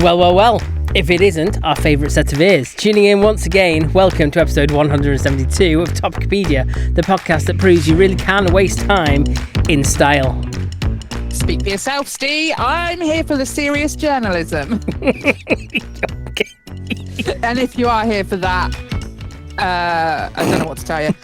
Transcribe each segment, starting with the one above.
Well, if it isn't our favourite set of ears. Tuning in once again, welcome to episode 172 of Topicopedia, the podcast that proves you really can waste time in style. Speak for yourself, Steve. I'm here for the serious journalism. Okay. And if you are here for that, I don't know what to tell you.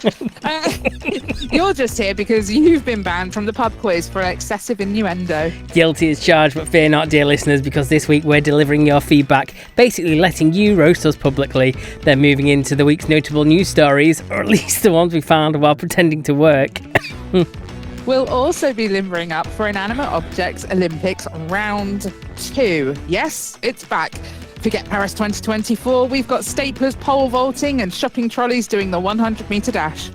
You're just here because you've been banned from the pub quiz for excessive innuendo. Guilty as charged, but fear not, dear listeners, because this week we're delivering your feedback, basically letting you roast us publicly, then moving into the week's notable news stories, or at least the ones we found while pretending to work. We'll also be limbering up for Inanimate Objects Olympics Round 2. Yes, it's back. Forget Paris 2024, we've got staplers, pole vaulting and shopping trolleys doing the 100-metre dash.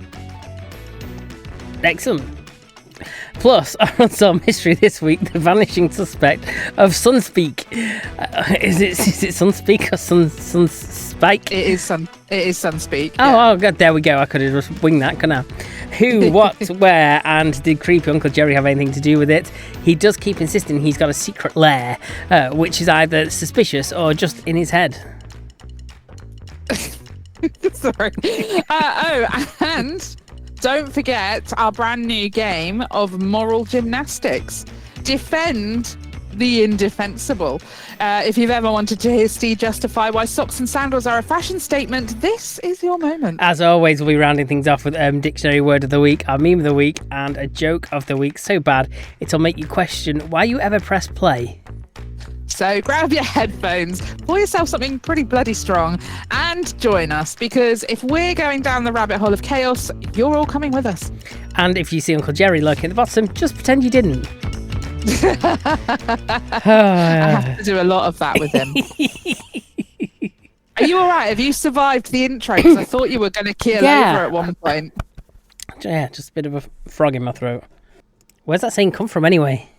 Excellent. Plus, our unsolved mystery this week, the vanishing suspect of Sunspike. Is it Sunspike or Sunspike? It is Sunspeak. Oh, God, there we go. I could have just winged that, couldn't I? Who, what, where, and did creepy Uncle Jerry have anything to do with it? He does keep insisting he's got a secret lair, which is either suspicious or just in his head. Sorry. And don't forget our brand new game of moral gymnastics. Defend the indefensible. If you've ever wanted to hear Steve justify why socks and sandals are a fashion statement, this is your moment. As always, we'll be rounding things off with dictionary word of the week, our meme of the week, and a joke of the week so bad it'll make you question why you ever press play. So grab your headphones, pour yourself something pretty bloody strong, and join us, because if we're going down the rabbit hole of chaos, you're all coming with us. And if you see Uncle Jerry lurking at the bottom, just pretend you didn't. I have to do a lot of that with him. Are you all right? Have you survived the intro? Because I thought you were going to keel over at one point. Yeah, just a bit of a frog in my throat. Where's that saying come from anyway?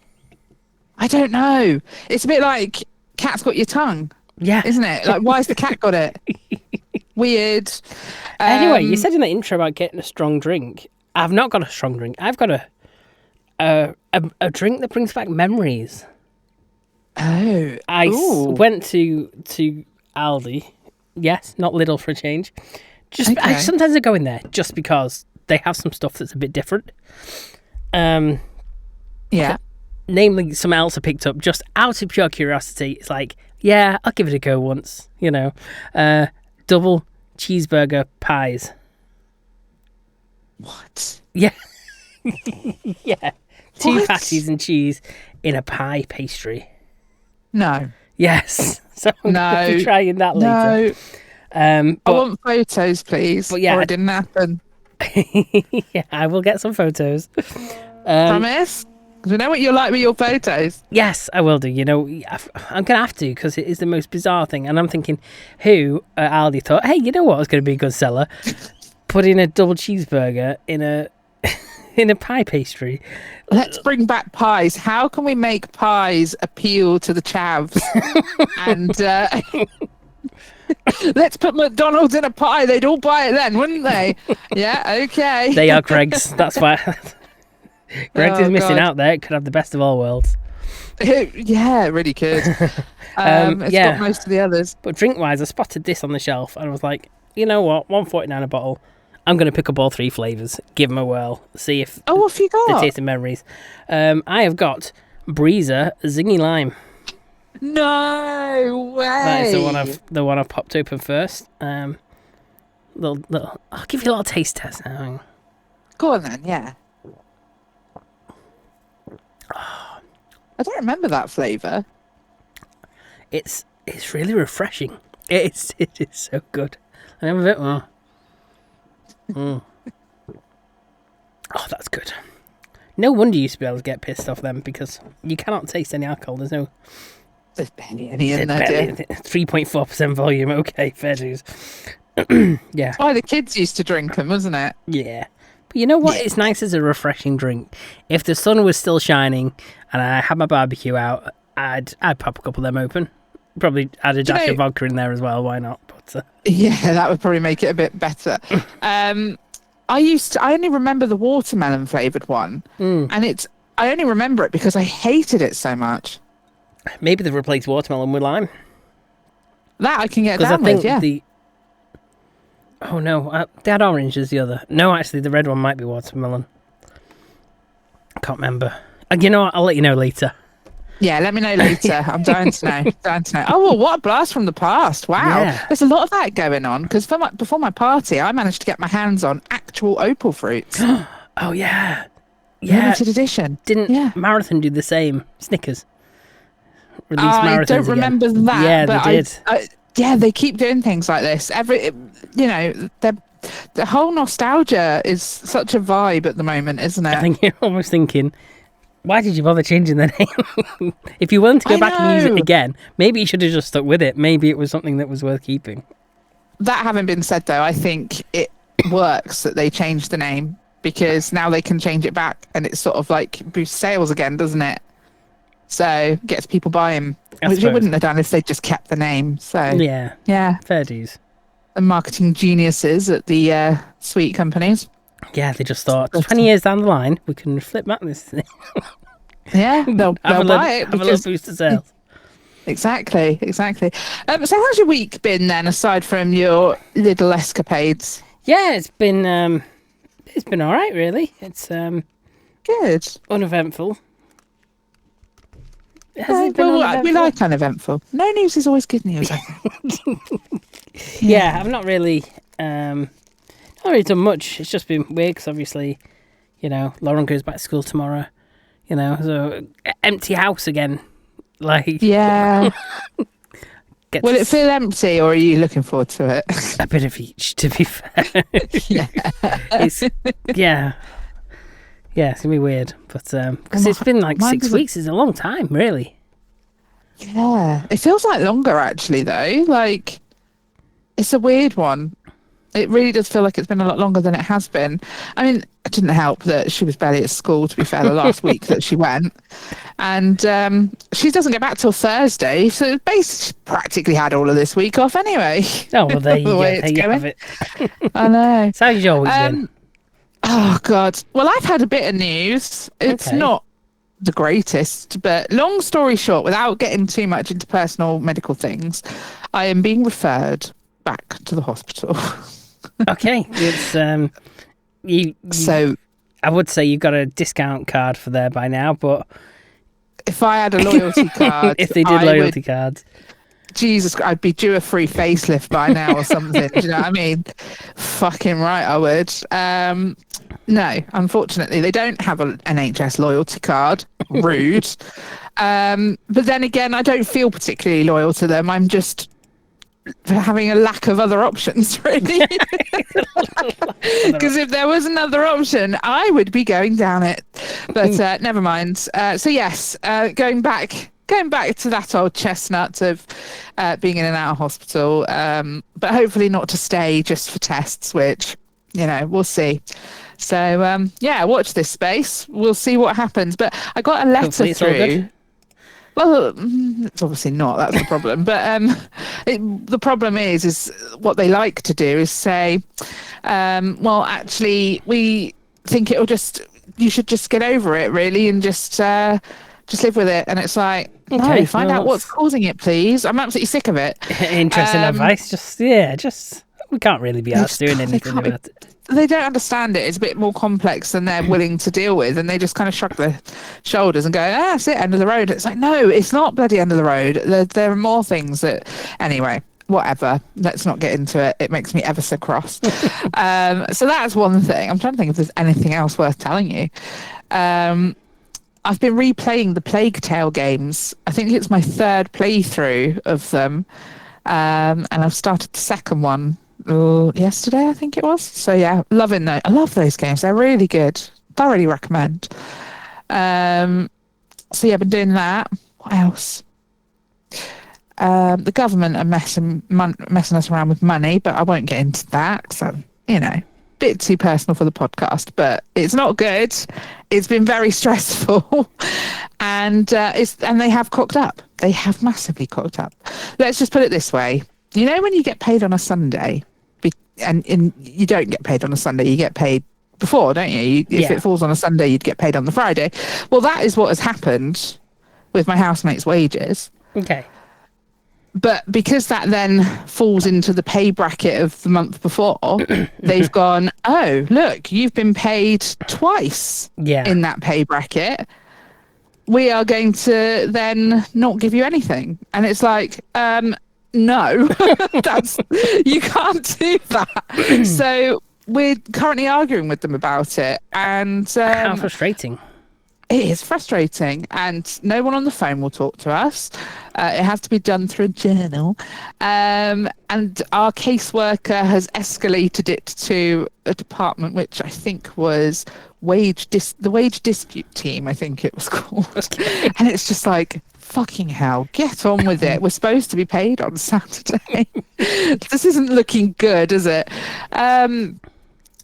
I don't know. It's a bit like cat's got your tongue. Yeah. Isn't it? Like, why's the cat got it? Weird. Anyway, you said in the intro about getting a strong drink. I've not got a strong drink. I've got a drink that brings back memories. Oh. I went to Aldi. Yes, not Lidl for a change. Sometimes I go in there just because they have some stuff that's a bit different. Yeah. Namely, something else I picked up just out of pure curiosity. It's like, yeah, I'll give it a go once. You know, double cheeseburger pies. What? Yeah. Yeah. Two What? patties and cheese in a pie pastry. No. Yes. So I'm going to be trying that later. No. I want photos, please. But yeah, or it didn't happen. Yeah, I will get some photos. Promise? Because we know what you're like with your photos. Yes, I will do. You know, I'm going to have to, because it is the most bizarre thing. And I'm thinking, who at Aldi thought, hey, you know what was going to be a good seller? Put in a double cheeseburger in a pie pastry. Let's bring back pies. How can we make pies appeal to the chavs? And let's put McDonald's in a pie. They'd all buy it then, wouldn't they? Yeah, okay. They are Greg's. That's why Greg's is missing out there. It could have the best of all worlds. Yeah, it really could. It's got most of the others. But drink-wise, I spotted this on the shelf and I was like, you know what? $1.49 a bottle. I'm going to pick up all three flavours, give them a whirl, see if what have you got? the taste of memories. I have got Breezer Zingy Lime. No way! That is the one I've popped open first. I'll give you a little taste test now. Go on then, yeah. I don't remember that flavour. It's really refreshing. It is so good. I have a bit more. Oh, that's good. No wonder you used to be able to get pissed off them, because you cannot taste any alcohol. There's barely any in there. 3.4% volume. Okay, fair dues. Yeah. Why the kids used to drink them, wasn't it? Yeah. But you know what? Yeah. It's nice as a refreshing drink. If the sun was still shining and I had my barbecue out, I'd pop a couple of them open. Probably add a dash of vodka in there as well. Why not? But yeah, that would probably make it a bit better. I only remember the watermelon flavoured one, and I only remember it because I hated it so much. Maybe they've replaced watermelon with lime. That I can get Because I down think with, yeah. Oh no, they had orange as the other. No, actually, the red one might be watermelon. I can't remember. You know what? I'll let you know later. Yeah, let me know later. I'm dying to know. Dying to know. Oh, well, what a blast from the past. Wow. Yeah. There's a lot of that going on. Because before my party, I managed to get my hands on actual opal fruits. Oh, yeah. Yeah. Limited edition. Didn't Marathon do the same? Snickers. Release I marathons don't again. remember that. Yeah, but they did. Yeah, they keep doing things like this. The whole nostalgia is such a vibe at the moment, isn't it? I think you're almost thinking, why did you bother changing the name? If you wanted to go back and use it again, maybe you should have just stuck with it. Maybe it was something that was worth keeping. That having been said, though, I think it works that they changed the name, because now they can change it back and it's sort of like boosts sales again, doesn't it? So gets people buying, which it wouldn't have done if they just kept the name. So yeah, fair dues. The marketing geniuses at the sweet companies. Yeah, they just thought 20 years down the line we can flip back this thing. Yeah, they'll buy it. Have a little boost of sales. Exactly. So how's your week been then, aside from your little escapades? Yeah, it's been all right, really. It's good, uneventful. We like uneventful. No news is always good news, I think. Yeah, I've not really done much. It's just been weird because obviously, Lauren goes back to school tomorrow. So empty house again. Like, yeah. Will it feel empty, or are you looking forward to it? A bit of each, to be fair. Yeah. Yeah, it's gonna be weird, but because it's been like 6 weeks is a long time, really. Yeah, it feels like longer actually, though. Like, it's a weird one. It really does feel like it's been a lot longer than it has been. I mean, it didn't help that she was barely at school, to be fair, the last week that she went, and she doesn't get back till Thursday, so basically practically had all of this week off anyway. Oh well, there you go. There you have it. I know. So how's your week been? Oh, God. Well, I've had a bit of news. It's not the greatest, but long story short, without getting too much into personal medical things, I am being referred back to the hospital. Okay. It's, so I would say you've got a discount card for there by now, but if I had a loyalty card... if they did loyalty cards... Jesus, I'd be due a free facelift by now or something. Do you know what I mean? Fucking right, I would. No, unfortunately, they don't have an NHS loyalty card. Rude. But then again, I don't feel particularly loyal to them. I'm just having a lack of other options, really. Because if there was another option, I would be going down it. But never mind. So yes, going back to that old chestnut of being in and out of hospital, but hopefully not to stay, just for tests, which, we'll see. So, watch this space. We'll see what happens. But I got a letter through. Well, it's obviously not. That's the problem. But the problem is what they like to do is say, well, actually, we think you should just get over it, really, and just live with it. And it's like, no, find out what's causing it, please. I'm absolutely sick of it. Interesting advice. We can't really be asked doing anything about it. They don't understand it. It's a bit more complex than they're willing to deal with, and they just kind of shrug their shoulders and go, that's it, end of the road. It's like, no, it's not bloody end of the road. There are more things that... Anyway, whatever. Let's not get into it. It makes me ever so cross. So that's one thing. I'm trying to think if there's anything else worth telling you. I've been replaying the Plague Tale games. I think it's my third playthrough of them. And I've started the second one yesterday, I think it was. So yeah, loving those. I love those games. They're really good. Thoroughly recommend. So yeah, been doing that. What else? The government are messing us around with money, but I won't get into that. So, bit too personal for the podcast, but it's not good. It's been very stressful, and they have cocked up. They have massively cocked up. Let's just put it this way: when you get paid on a Sunday, and you don't get paid on a Sunday, you get paid before, don't you? If it falls on a Sunday, you'd get paid on the Friday. Well, that is what has happened with my housemate's wages. Okay. But because that then falls into the pay bracket of the month before, they've gone, oh, look, you've been paid twice in that pay bracket. We are going to then not give you anything. And it's like, no, you can't do that. So we're currently arguing with them about it. And how frustrating. It is frustrating, and no one on the phone will talk to us. It has to be done through a journal. And our caseworker has escalated it to a department which I think was the wage dispute team, I think it was called. And it's just like, fucking hell, get on with it. We're supposed to be paid on Saturday. This isn't looking good, is it?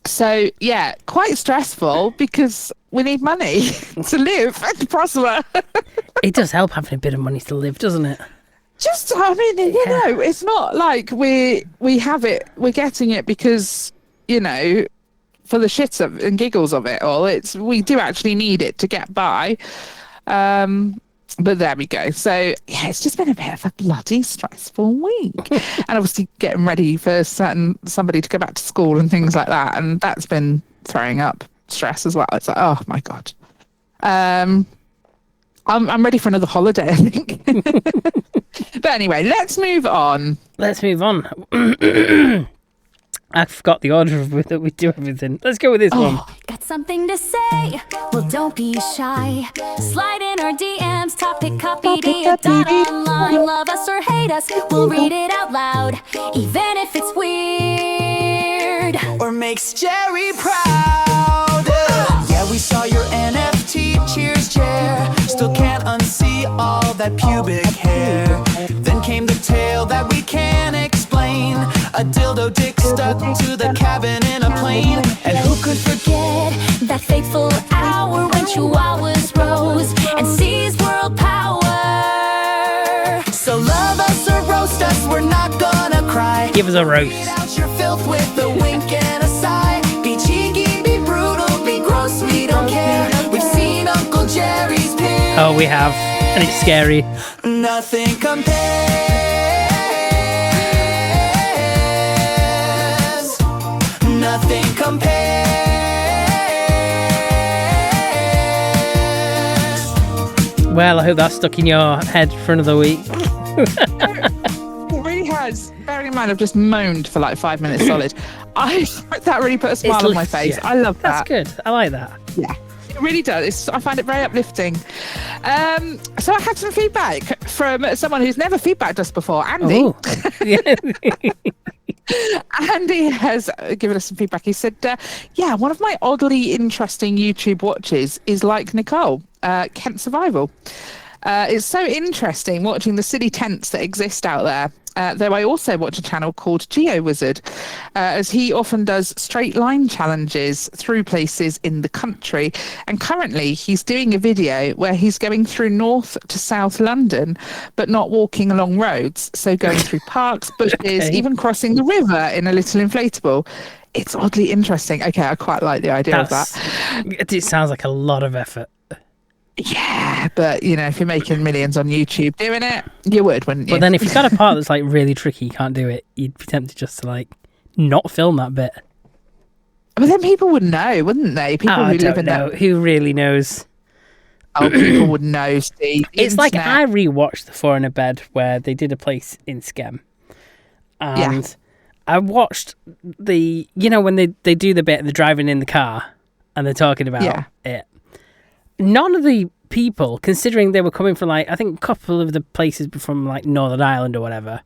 So, yeah, quite stressful because we need money to live and to prosper. It does help having a bit of money to live, doesn't it? Just, I mean, you know, it's not like we have it, we're getting it because, you know, for the shits of and giggles of it all. We do actually need it to get by. But there we go. So, yeah, it's just been a bit of a bloody stressful week. And obviously getting ready for somebody to go back to school and things like that. And that's been throwing up stress as well. It's like, oh, my God. I'm ready for another holiday, I think. But anyway, let's move on. I forgot the order of that we do everything. Let's go with this one. Got something to say? Well, don't be shy. Slide in our DMs, Topicopedia.online. Love us or hate us, we'll read it out loud, even if it's weird or makes Jerry proud. Yeah, we saw your NFT. Cheers, Jer. Still can't unsee all that pubic hair. Then came the tale that we can't explain. A dildo dick stuck to the cabin in a plane. And who could forget that fateful hour when chihuahuas rose and seized world power? So love us or roast us, we're not gonna cry. Give us a roast. Get out your filth with a wink and a sigh. Be cheeky, be brutal, be gross, we don't care. We've seen Uncle Jerry's pin. Oh, we have. And it's scary. Nothing compares. Nothing compares. Well, I hope that's stuck in your head for another week. It really has. Bearing in mind, I've just moaned for like 5 minutes solid. That really put a smile on my face. Yeah. I love that. That's good. I like that. Yeah. It really does. I find it very uplifting. So I had some feedback from someone who's never feedbacked us before, Andy. Oh. Yeah. Andy has given us some feedback. He said, yeah, one of my oddly interesting YouTube watches is like Nicole, Kent Survival. It's so interesting watching the silly tents that exist out there. Though I also watch a channel called GeoWizard, as he often does straight line challenges through places in the country. And currently he's doing a video where he's going through North to South London, but not walking along roads. So going through parks, bushes, even crossing the river in a little inflatable. It's oddly interesting. Okay, I quite like the idea of that. It sounds like a lot of effort. Yeah, but you know, if you're making millions on YouTube doing it, you would, wouldn't you? But then if you've got a part that's like really tricky, you can't do it, you'd be tempted just to like not film that bit. But then people would know, wouldn't they? People who live in that. Who really knows? Oh, people would know, Steve. It's like I rewatched the Four in a Bed where they did a place in Skem. And I watched the, you know, when they do the bit, they're driving in the car and they're talking about it. None of the people, considering they were coming from like, I think a couple of the places from like Northern Ireland or whatever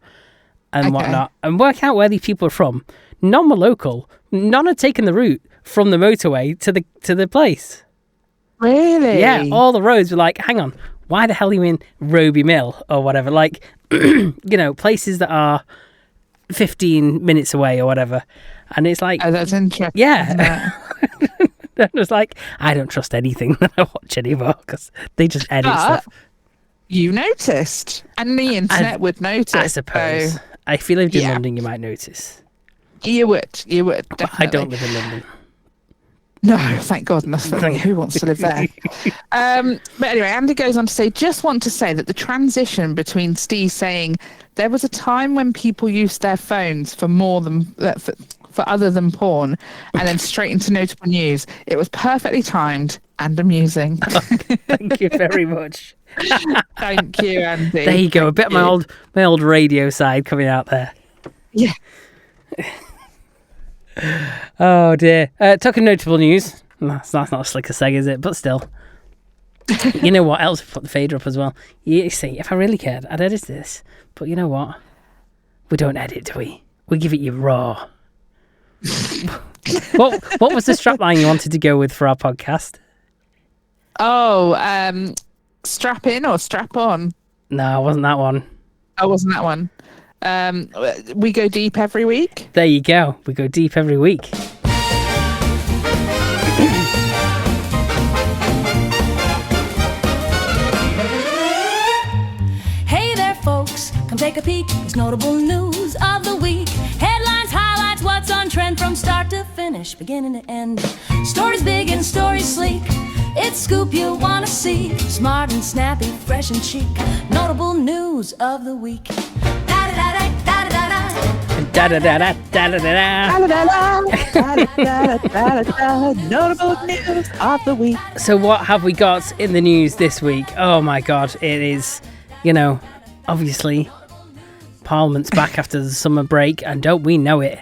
and whatnot, and work out where these people are from. None were local. None had taken the route from the motorway to the place. Really? Yeah, all the roads were like, hang on, why the hell are you in Roby Mill or whatever? Like, you know, places that are 15 minutes away or whatever. And it's like... Oh, that's interesting. Yeah. I was like, I don't trust anything that I watch anymore because they just edit stuff. You noticed. And the internet would notice. I suppose. So, I feel if you're in London, you might notice. You would, definitely. I don't live in London. No, thank goodness. Who wants to live there? But anyway, Andy goes on to say, just want to say that the transition between Steve saying there was a time when people used their phones for more than for other than porn, and then straight into notable news. It was perfectly timed and amusing. Thank you very much. Thank you, Andy. There you go. A bit of my old radio side coming out there. Yeah. Oh dear. Talking notable news. That's not a slick a seg, is it? But still. You know what else? Put the fader up as well. You see, if I really cared, I'd edit this. But you know what? We don't edit, do we? We give it you raw. What was the strapline you wanted to go with for our podcast? Oh, strap in or strap on? No, it wasn't that one. Oh, wasn't that one? We go deep every week. There you go. We go deep every week. Hey there, folks, come take a peek. It's notable news of the week. Headlines, highlights, what's on trend from start to finish, beginning to end. Stories big and stories sleek. It's scoop you wanna see. Smart and snappy, fresh and chic. Notable news of the week. Da da da da da da da. Notable news of the week. So what have we got in the news this week? Oh my god, it is, obviously Parliament's back after the summer break, and don't we know it?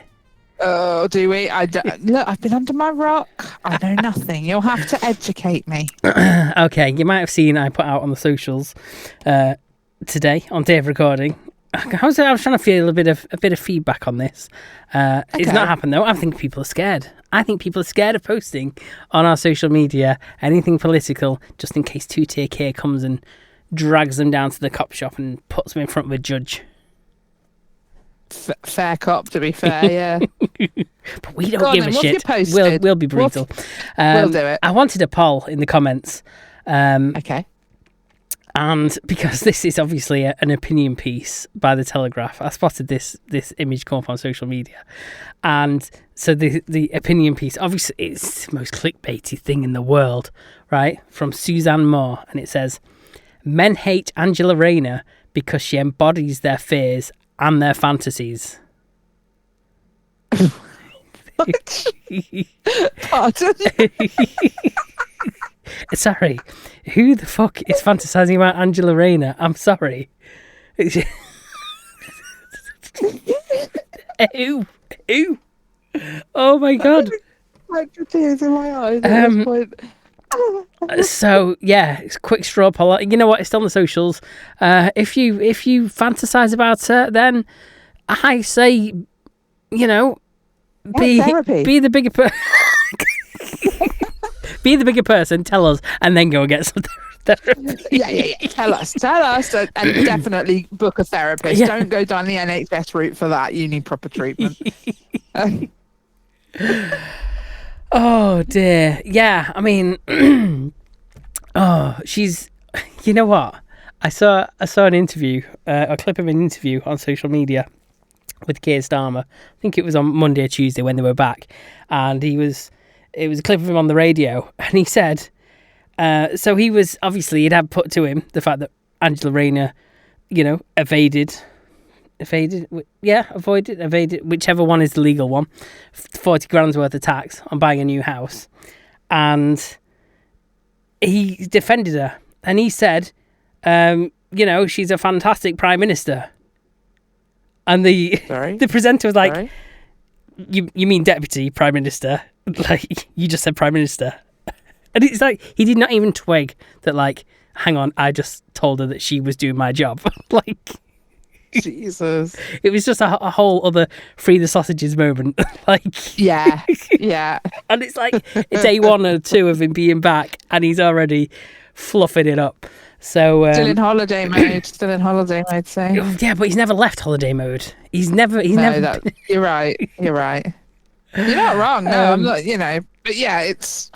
Oh, do we? Look, I've been under my rock. I know nothing. You'll have to educate me. Okay, you might have seen I put out on the socials today on day of recording. I was trying to feel a bit of feedback on this. It's not happened though. I think people are scared. I think people are scared of posting on our social media anything political, just in case two-tier K comes and drags them down to the cop shop and puts them in front of a judge. Fair cop, to be fair, yeah. But we don't give a shit. We'll be brutal. We'll do it. I wanted a poll in the comments. Okay. And because this is obviously an opinion piece by The Telegraph, I spotted this image come up on social media. And so the opinion piece, obviously it's the most clickbaity thing in the world, right? From Suzanne Moore. And it says, men hate Angela Rayner because she embodies their fears and their fantasies. Pardon? Sorry, who the fuck is fantasizing about Angela Rayner? I'm sorry. Ew. Oh my god. Like the tears in my eyes at this point. So yeah, it's a quick straw poll. You know what? It's on the socials. If you fantasize about her, then I say, be the bigger person. Be the bigger person. Tell us, and then go and get some therapy. Yeah. Tell us, and definitely book a therapist. Yeah. Don't go down the NHS route for that. You need proper treatment. Oh dear. Yeah, I mean, she's. You know what? I saw an interview, a clip of an interview on social media with Keir Starmer. I think it was on Monday or Tuesday when they were back, and it was a clip of him on the radio, and he said, so he was obviously, it had put to him the fact that Angela Rayner, avoided, whichever one is the legal one, 40 grand's worth of tax on buying a new house. And he defended her, and he said, she's a fantastic Prime Minister. And the presenter was like, Sorry? You mean Deputy Prime Minister? Like, you just said Prime Minister. And it's like, he did not even twig that, like, hang on, I just told her that she was doing my job. Like, Jesus. it was just a whole other free the sausages moment. Like, Yeah. and it's like day one or two of him being back, and he's already fluffing it up. So Still in holiday mode, say. yeah, but he's never left holiday mode. He's never. You're right. You're not wrong. No, I'm not. But yeah, it's.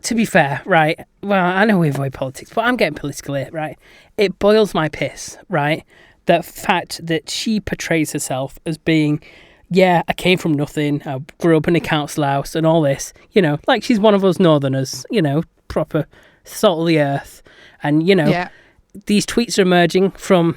To be fair, right? Well, I know we avoid politics, but I'm getting political here, right? It boils my piss, right? The fact that she portrays herself as being, yeah, I came from nothing. I grew up in a council house and all this. You know, like she's one of us Northerners. You know, proper salt of the earth. And you know, these tweets are emerging from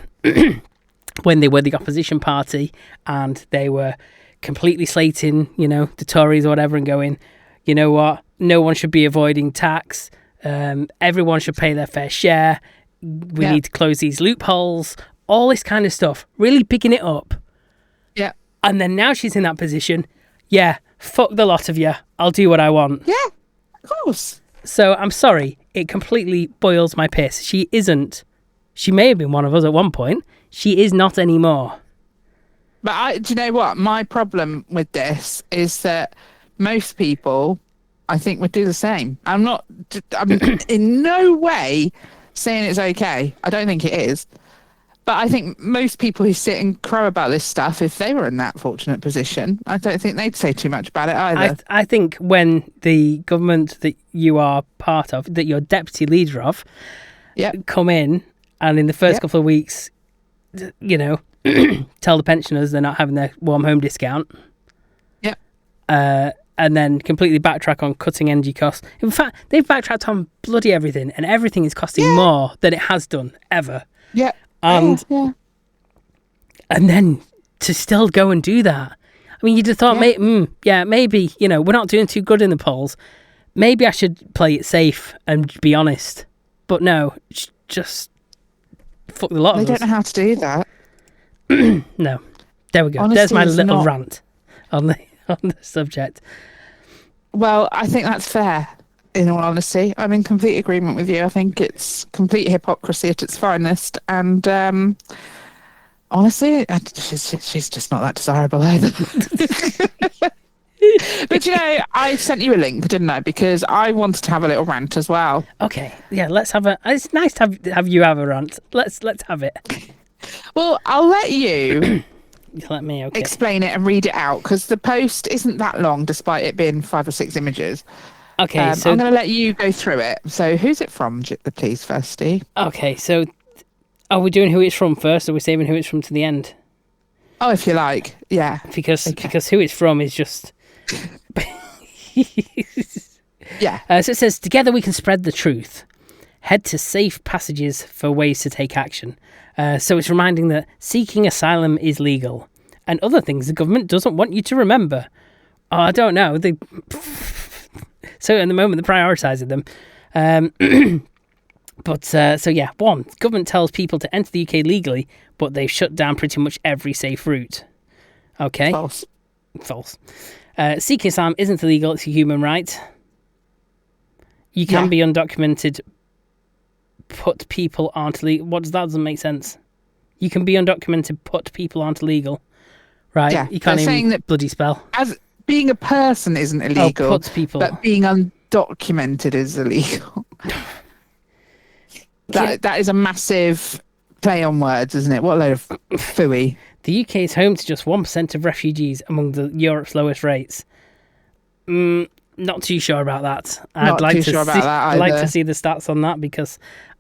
when they were the opposition party and they were completely slating, you know, the Tories or whatever, and going, you know what, no one should be avoiding tax. Everyone should pay their fair share. We need to close these loopholes. All this kind of stuff. Really picking it up. Yeah. And then now she's in that position. Yeah, fuck the lot of you. I'll do what I want. Yeah, of course. So I'm sorry. It completely boils my piss. She isn't. She may have been one of us at one point. She is not anymore. But do you know what? My problem with this is that most people, I think, would do the same. I'm in no way saying it's okay. I don't think it is. But I think most people who sit and crow about this stuff, if they were in that fortunate position, I don't think they'd say too much about it either. I think when the government that you are part of, that you're deputy leader of, come in and in the first couple of weeks, you know, tell the pensioners they're not having their warm home discount. Yep. And then completely backtrack on cutting energy costs. In fact, they've backtracked on bloody everything, and everything is costing more than it has done ever. Yeah. And then to still go and do that. I mean, you'd have thought, maybe, you know, we're not doing too good in the polls. Maybe I should play it safe and be honest. But no, just fuck the lot of us. They don't know how to do that. No. There we go. Honesty There's my is little not... rant on the subject. Well, I think that's fair, in all honesty. I'm in complete agreement with you. I think it's complete hypocrisy at its finest. And honestly, she's just not that desirable either. But, you know, I sent you a link, didn't I? Because I wanted to have a little rant as well. Okay. Yeah, let's have a... It's nice to have you have a rant. Let's have it. Well, I'll let you... Let me explain it and read it out, because the post isn't that long despite it being 5 or 6 images. Okay, so I'm going to let you go through it. So who's it from, please, first, Steve? Okay, so are we doing who it's from first, or are we saving who it's from to the end? Oh, if you like, yeah. Because who it's from is just... Yeah. So it says, together we can spread the truth. Head to safe passages for ways to take action. So it's reminding that seeking asylum is legal and other things the government doesn't want you to remember. Oh, I don't know. So at the moment, they're prioritising them. But so yeah, 1, government tells people to enter the UK legally, but they've shut down pretty much every safe route. Okay. False. Seeking asylum isn't illegal. It's a human right. You can be undocumented. Put people aren't legal. What does that? Doesn't make sense. You can be undocumented, put people aren't illegal, right? Yeah, you can't even saying that bloody spell. As being a person isn't illegal, puts people, but being undocumented is illegal. That is a massive play on words, isn't it? What a load of phooey. The UK is home to just 1% of refugees among Europe's lowest rates. Not too sure about that. I'd like to see the stats on that, because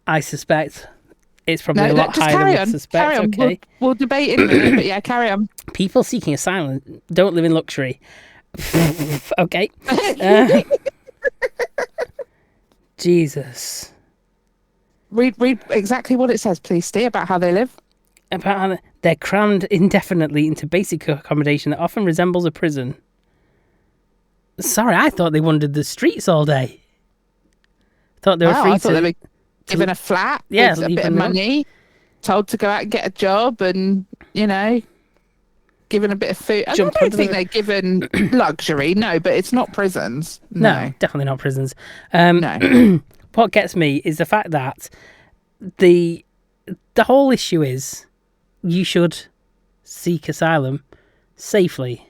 I suspect it's probably a lot higher than we suspect. Carry on. Okay. We'll debate in a minute, but yeah, carry on. People seeking asylum don't live in luxury. Okay. Jesus. Read exactly what it says, please, Steve, about how they live. About how they're crammed indefinitely into basic accommodation that often resembles a prison. Sorry, I thought they wandered the streets all day. Thought they were free I thought they were given a flat, with a bit of money, told to go out and get a job, and, you know, given a bit of food. I don't think they're given luxury, no, but it's not prisons. No, definitely not prisons. No. What gets me is the fact that the whole issue is you should seek asylum safely,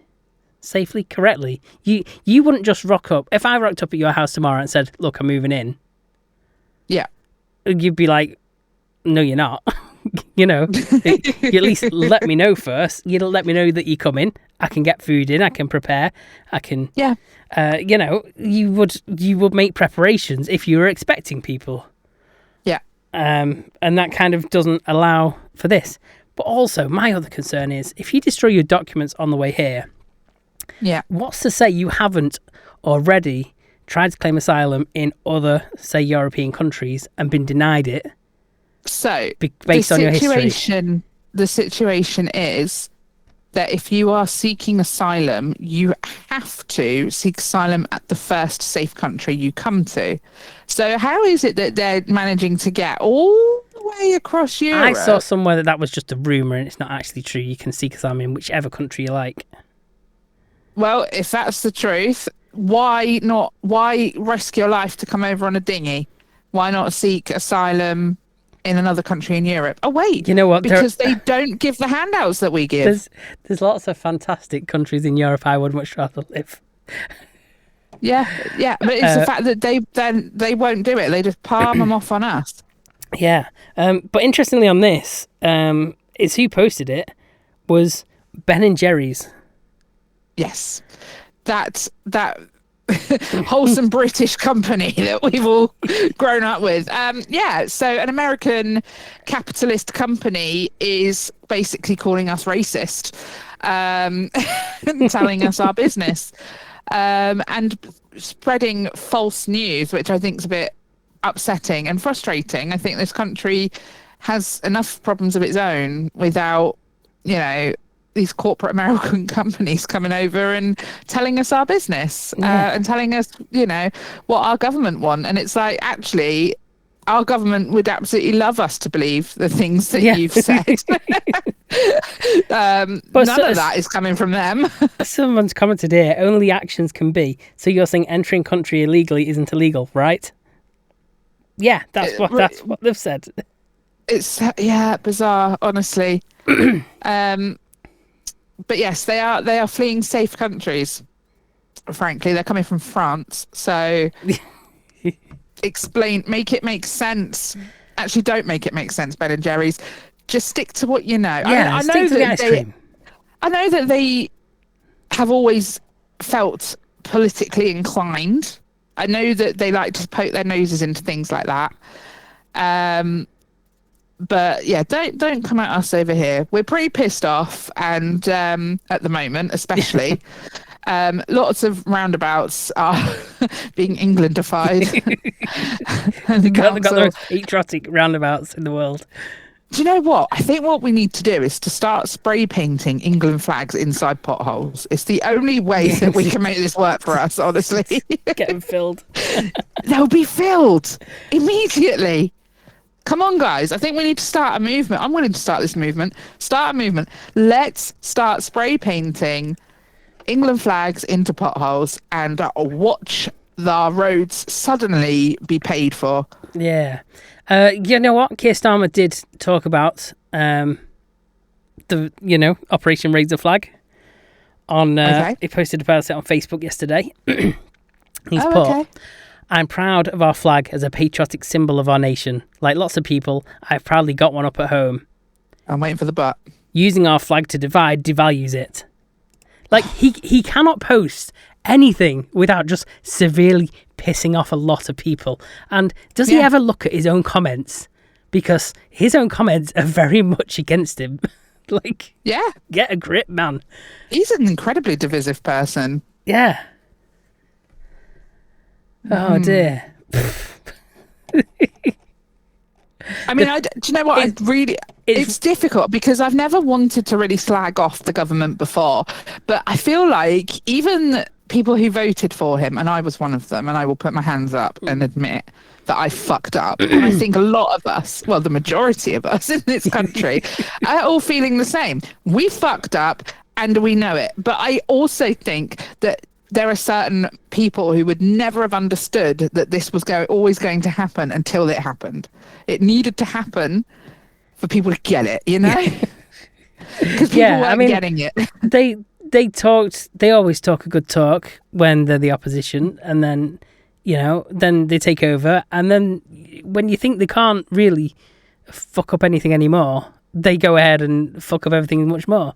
correctly. You wouldn't just rock up. If I rocked up at your house tomorrow and said, look, I'm moving in. Yeah. You'd be like, no, you're not. You know, you at least let me know first. You'd let me know that you come in. I can get food in. I can prepare. I can. Yeah. You know, you would make preparations if you were expecting people. Yeah. And that kind of doesn't allow for this. But also, my other concern is, if you destroy your documents on the way here, Yeah. what's to say you haven't already tried to claim asylum in other, say, European countries and been denied it? So Based on your history. The situation is that if you are seeking asylum, you have to seek asylum at the first safe country you come to. So how is it that they're managing to get all the way across Europe? I saw somewhere that was just a rumour and it's not actually true. You can seek asylum in whichever country you like. Well, if that's the truth, why risk your life to come over on a dinghy? Why not seek asylum in another country in Europe? Oh, wait. You know what? Because they don't give the handouts that we give. There's lots of fantastic countries in Europe I would much rather live. Yeah. But it's the fact that they won't do it. They just palm them off on us. Yeah. But interestingly on this, is who posted it was Ben and Jerry's. Yes. That wholesome British company that we've all grown up with. So an American capitalist company is basically calling us racist, and telling us our business, and spreading false news, which I think is a bit upsetting and frustrating. I think this country has enough problems of its own without, these corporate American companies coming over and telling us our business, and telling us, what our government want. And it's like, actually, our government would absolutely love us to believe the things that you've said. But none of that is coming from them. Someone's commented here, only actions can be. So you're saying entering country illegally isn't illegal, right? Yeah, that's what they've said. It's, bizarre, honestly. But yes, they are fleeing safe countries. Frankly, they're coming from France. So make it make sense. Actually, don't make it make sense, Ben and Jerry's. Just stick to what you know. Yeah, I know that they have always felt politically inclined. I know that they like to poke their noses into things like that. But yeah, don't come at us over here. We're pretty pissed off, and at the moment, especially, lots of roundabouts are being Englandified. They've got the most patriotic roundabouts in the world. Do you know what? I think what we need to do is to start spray painting England flags inside potholes. It's the only way that we can make this work for us, honestly. Get them filled. They'll be filled immediately. Come on, guys. I think we need to start a movement. I'm willing to start this movement. Start a movement. Let's start spray painting England flags into potholes and watch the roads suddenly be paid for. Yeah. You know what? Keir Starmer did talk about the Operation Raise the Flag. He posted about it on Facebook yesterday. He's put, I'm proud of our flag as a patriotic symbol of our nation. Like lots of people, I've proudly got one up at home. I'm waiting for the butt. Using our flag to divide devalues it. Like, he cannot post anything without just severely pissing off a lot of people. And does he ever look at his own comments? Because his own comments are very much against him. Like, get a grip, man. He's an incredibly divisive person. Yeah. Oh, dear. I mean, do you know what? It's difficult because I've never wanted to really slag off the government before, but I feel like even people who voted for him, and I was one of them, and I will put my hands up and admit that I fucked up. And I think a lot of us, well, the majority of us in this country, are all feeling the same. We fucked up and we know it. But I also think that there are certain people who would never have understood that this was always going to happen until it happened. It needed to happen for people to get it, you know? Because people weren't getting it. They always talk a good talk when they're the opposition, and then, then they take over, and then when you think they can't really fuck up anything anymore, they go ahead and fuck up everything much more.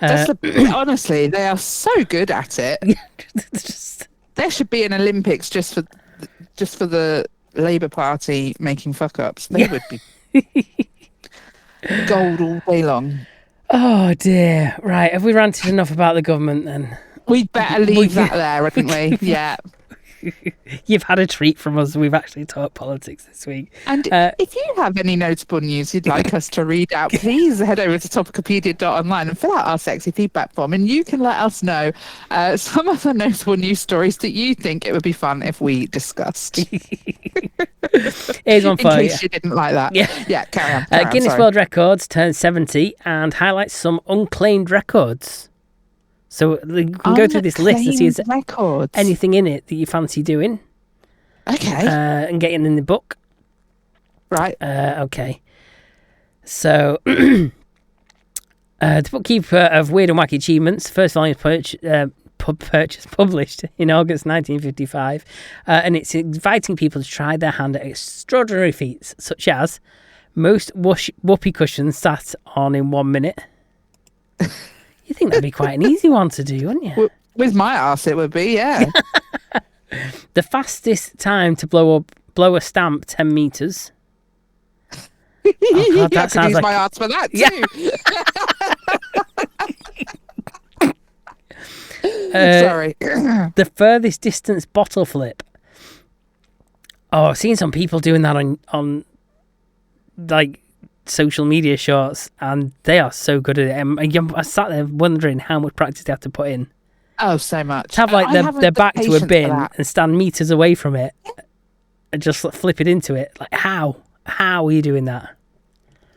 Honestly, they are so good at it. There should be an Olympics just for the Labour Party making fuck ups. They would be. Gold all day long. Oh dear. Right, have we ranted enough about the government then? We'd better leave that there, wouldn't we? Yeah. You've had a treat from us. We've actually talked politics this week. And if you have any notable news you'd like us to read out, please head over to topicopedia.online and fill out our sexy feedback form, and you can let us know some of the notable news stories that you think it would be fun if we discussed. Here's one for you. In case you didn't like that. Yeah, carry on. Guinness World Records turned 70 and highlights some unclaimed records. So we can go through this list and see if there's anything in it that you fancy doing. Okay. And getting in the book. Right. Okay. So, the bookkeeper of Weird and Wacky Achievements, first volume published in August 1955, and it's inviting people to try their hand at extraordinary feats, such as most whoopee cushions sat on in 1 minute. You think that'd be quite an easy one to do, wouldn't you? With my arse, it would be, yeah. The fastest time to blow a stamp, 10 meters. Oh God, that sounds like my arse for that too. Yeah. Sorry. The furthest distance bottle flip. Oh, I've seen some people doing that on like social media shorts, and they are so good at it. I sat there wondering how much practice they have to put in. Oh, so much. To have like their back to a bin and stand meters away from it and just flip it into it. Like how are you doing that?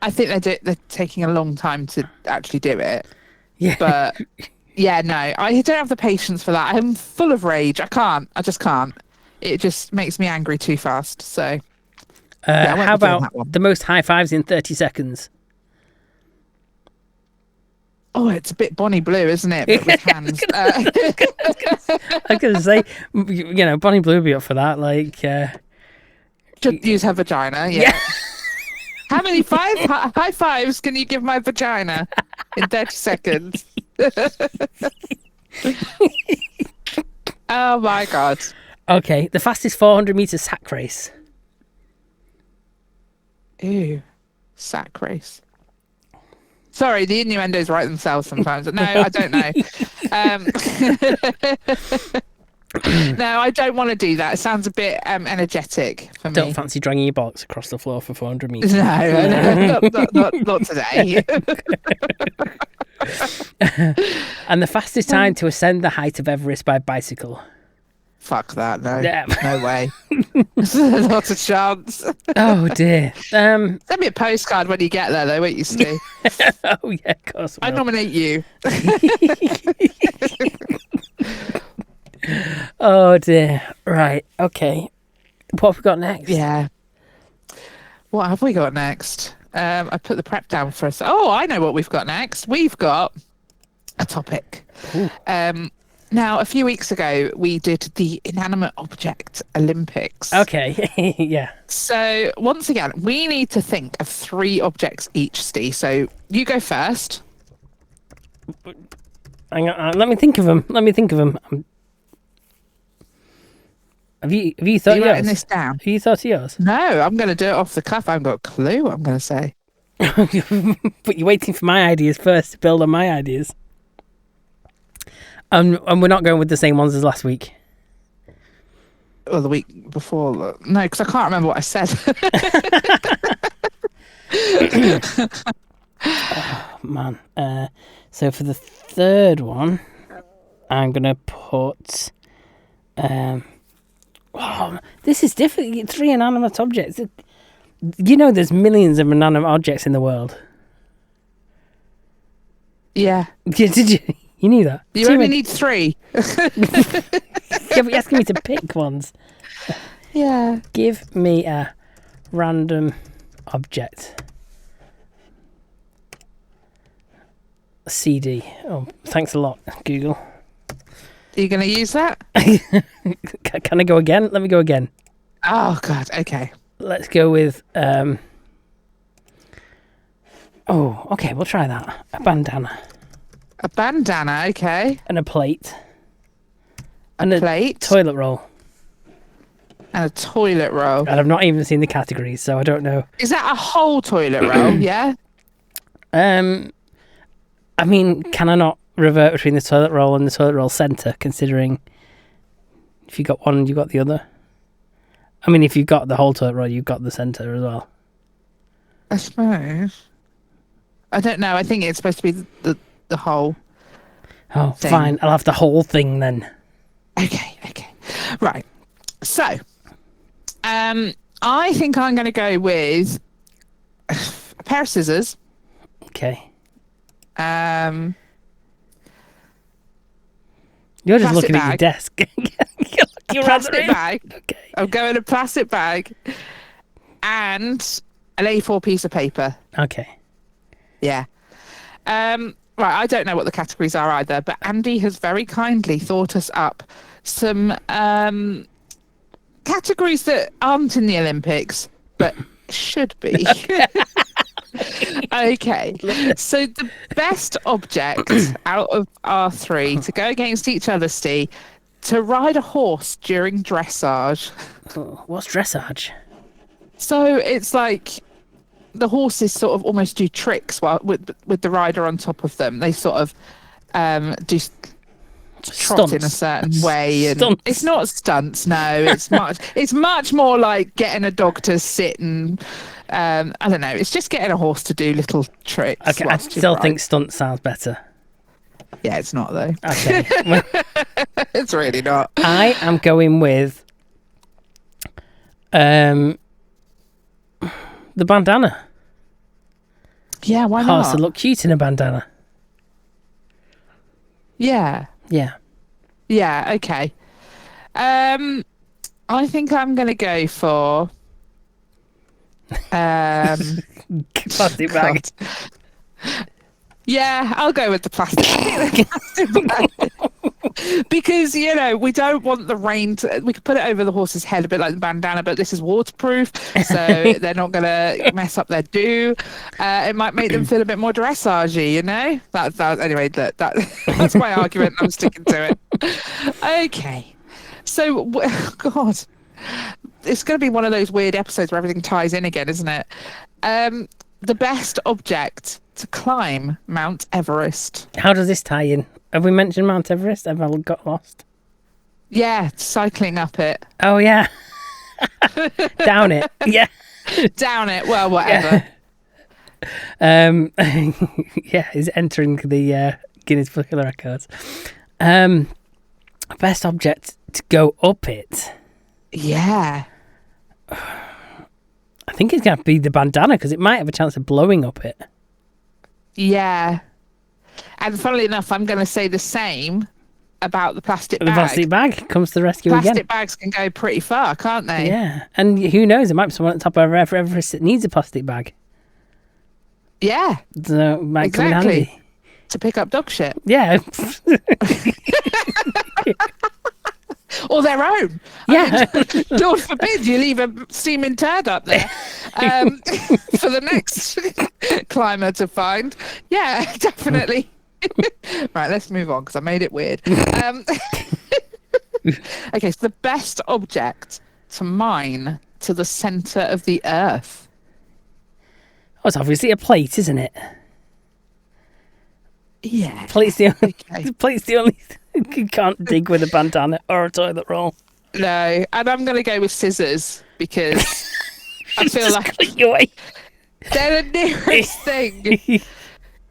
I think they're taking a long time to actually do it. Yeah. But yeah, no, I don't have the patience for that. I'm full of rage. I just can't. It just makes me angry too fast. So how about the most high fives in 30 seconds? Oh, it's a bit Bonnie Blue, isn't it? But with hands. I was going to say, Bonnie Blue would be up for that. Like, just use her vagina. Yeah. How many high fives can you give my vagina in 30 seconds? Oh my God. Okay, the fastest 400-meter sack race. Ew, sack race. Sorry, the innuendos write themselves sometimes. No, I don't know. No, I don't want to do that. It sounds a bit energetic for me. Don't fancy dragging your bollocks across the floor for 400 meters. No, not today. And the fastest time to ascend the height of Everest by bicycle. Fuck that, no. Yeah. No way. Not a chance. Oh, dear. Send me a postcard when you get there, though, won't you, Stu? Oh, yeah, of course. I nominate you. Oh, dear. Right, okay. What have we got next? Yeah. What have we got next? I put the prep down for us. Oh, I know what we've got next. We've got a topic. Now, a few weeks ago, we did the Inanimate Objects Olympics. Okay, yeah. So, once again, we need to think of 3 objects each, Steve. So, you go first. Hang on, let me think of them. Have you thought Are you yours? writing this down? Have you thought of yours? No, I'm going to do it off the cuff. I haven't got a clue what I'm going to say. But you're waiting for my ideas first to build on my ideas. And we're not going with the same ones as last week. Or the week before. No, because I can't remember what I said. Oh, man. So for the third one, I'm going to put... this is different. 3 inanimate objects. There's millions of inanimate objects in the world. Yeah. Did you? You knew that? You only need 3. Yeah, but you're asking me to pick ones. Yeah. Give me a random object. A CD. Oh, thanks a lot, Google. Are you going to use that? Can I go again? Let me go again. Oh, God. Okay. Let's go with... okay, we'll try that. A bandana. A bandana, okay. And a plate. And a plate. Toilet roll. And a toilet roll. And I've not even seen the categories, so I don't know. Is that a whole toilet roll? Yeah? I mean, can I not revert between the toilet roll and the toilet roll centre, considering if you got one, you got the other? I mean, if you've got the whole toilet roll, you've got the centre as well. I suppose. I don't know. I think it's supposed to be the whole. Oh, thing. fine. I'll have the whole thing then. Okay. Right. So, I think I'm going to go with a pair of scissors. Okay. You're just Plastic looking at your bag. desk. You're Plastic rather bag. Okay. I'm going a plastic bag and an A4 piece of paper. Okay. Yeah. Right, I don't know what the categories are either, but Andy has very kindly thought us up some categories that aren't in the Olympics, but should be. Okay. So the best object out of our three to go against each other, Steve, to ride a horse during dressage. Oh, what's dressage? So it's like the horses sort of almost do tricks while with the rider on top of them. They sort of do trot in a certain way, and Stunts. it's not stunts. No, it's much more like getting a dog to sit and I don't know. It's just getting a horse to do little tricks. Okay, I whilst you still ride. think stunt sounds better. Yeah, it's not though. Okay. Well, It's really not. I am going with the bandana. Yeah, why Horse that not? look cute in a bandana. Yeah. Yeah. Yeah, okay. I think I'm going to go for Plastic bag. God. Yeah, I'll go with the plastic bag. Because, you know, we don't want the rain to... We could put it over the horse's head a bit like the bandana, but this is waterproof, so they're not going to mess up their do. It might make them feel a bit more dressage-y, you know? Anyway, that's my argument. I'm sticking to it. Okay. So, God, it's going to be one of those weird episodes where everything ties in again, isn't it? The best object to climb Mount Everest. How does this tie in? Have we mentioned Mount Everest? Have I got lost? Yeah, cycling up it. Oh, yeah. Down it. Yeah. Down it. Well, whatever. Yeah, is entering the Guinness Book of the Records. Best object to go up it. Yeah. I think it's going to be the bandana because it might have a chance of blowing up it. Yeah. And funnily enough, I'm going to say the same about the plastic The bag. plastic bag comes to the rescue Plastic again. bags can go pretty far, can't they? Yeah, and who knows? There might be someone at the top of Everest that needs a plastic bag. Yeah. So it might come in Exactly. handy. To pick up dog shit. Yeah. Or their own. Yeah. I mean, Lord forbid you leave a steaming turd up there for the next climber to find. Yeah, definitely. Right, let's move on because I made it weird. Okay, so the best object to mine to the centre of the earth. Oh, it's obviously a plate, isn't it? Yeah. Plate's the only, Okay. plate's the only you can't dig with a bandana or a toilet roll. No, and I'm going to go with scissors because I feel Just like cut your way. they're the nearest thing.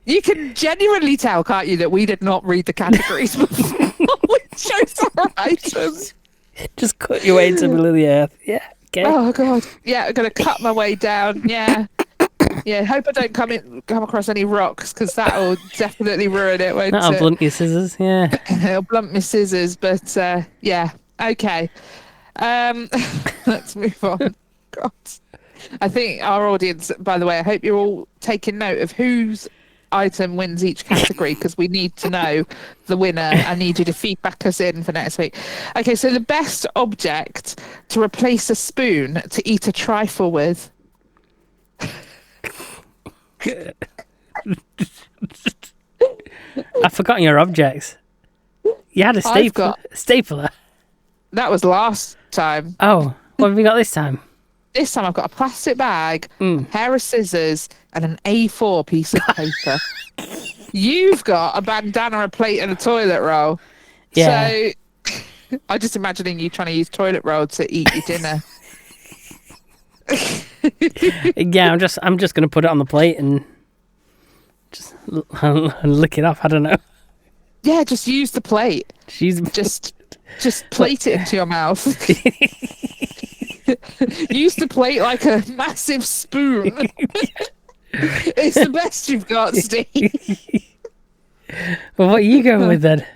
You can genuinely tell, can't you, that we did not read the categories before we chose our items. Just cut your way into the middle of the earth. Yeah. Okay. Oh, God. Yeah, I'm going to cut my way down. Yeah. Yeah, hope I don't come across any rocks because that will definitely ruin it, won't That'll it? blunt your scissors. Yeah. It'll blunt my scissors, but yeah, okay. Let's move on. God. I think our audience, by the way, I hope you're all taking note of whose item wins each category because we need to know the winner. I need you to feedback us in for next week. Okay, so the best object to replace a spoon to eat a trifle with. I've forgotten your objects. You had a I've stapler. Stapler. That was last time. Oh, what have we got this time? This time I've got a plastic bag, a pair of scissors, and an A4 piece of paper. You've got a bandana, a plate, and a toilet roll. Yeah. So I'm just imagining you trying to use toilet roll to eat your dinner. Yeah, I'm just gonna put it on the plate and just lick it off. I don't know. Yeah, just use the plate. Just plate it into your mouth. Use the plate like a massive spoon. It's the best you've got, Steve. Well, what are you going with then?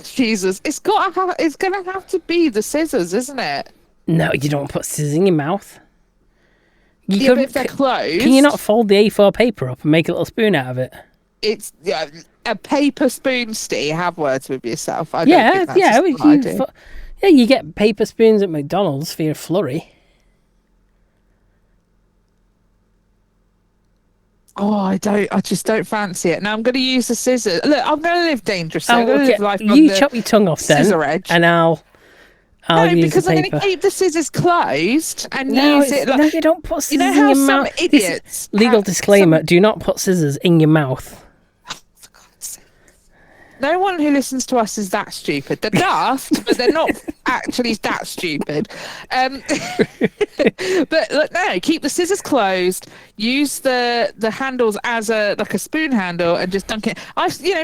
Jesus, it's gonna have to be the scissors, isn't it? No, you don't put scissors in your mouth. But if they're closed, can you not fold the A4 paper up and make a little spoon out of it? It's a paper spoon, Steve. Have words with yourself. I don't think that's yeah. a good idea. Yeah, you get paper spoons at McDonald's for your flurry. Oh, I just don't fancy it. Now I'm going to use the scissors. Look, I'm going to live dangerously. I'm going to live life on you the chop your tongue off then, scissor edge. and I'll no, use because the I'm paper. going to keep the scissors closed and use it. Like, no, you don't put scissors you know in how your some mouth. idiots. Legal disclaimer: do not put scissors in your mouth. No one who listens to us is that stupid. They're daft, but they're not actually that stupid. But look, no, keep the scissors closed. Use the handles as a spoon handle, and just dunk it.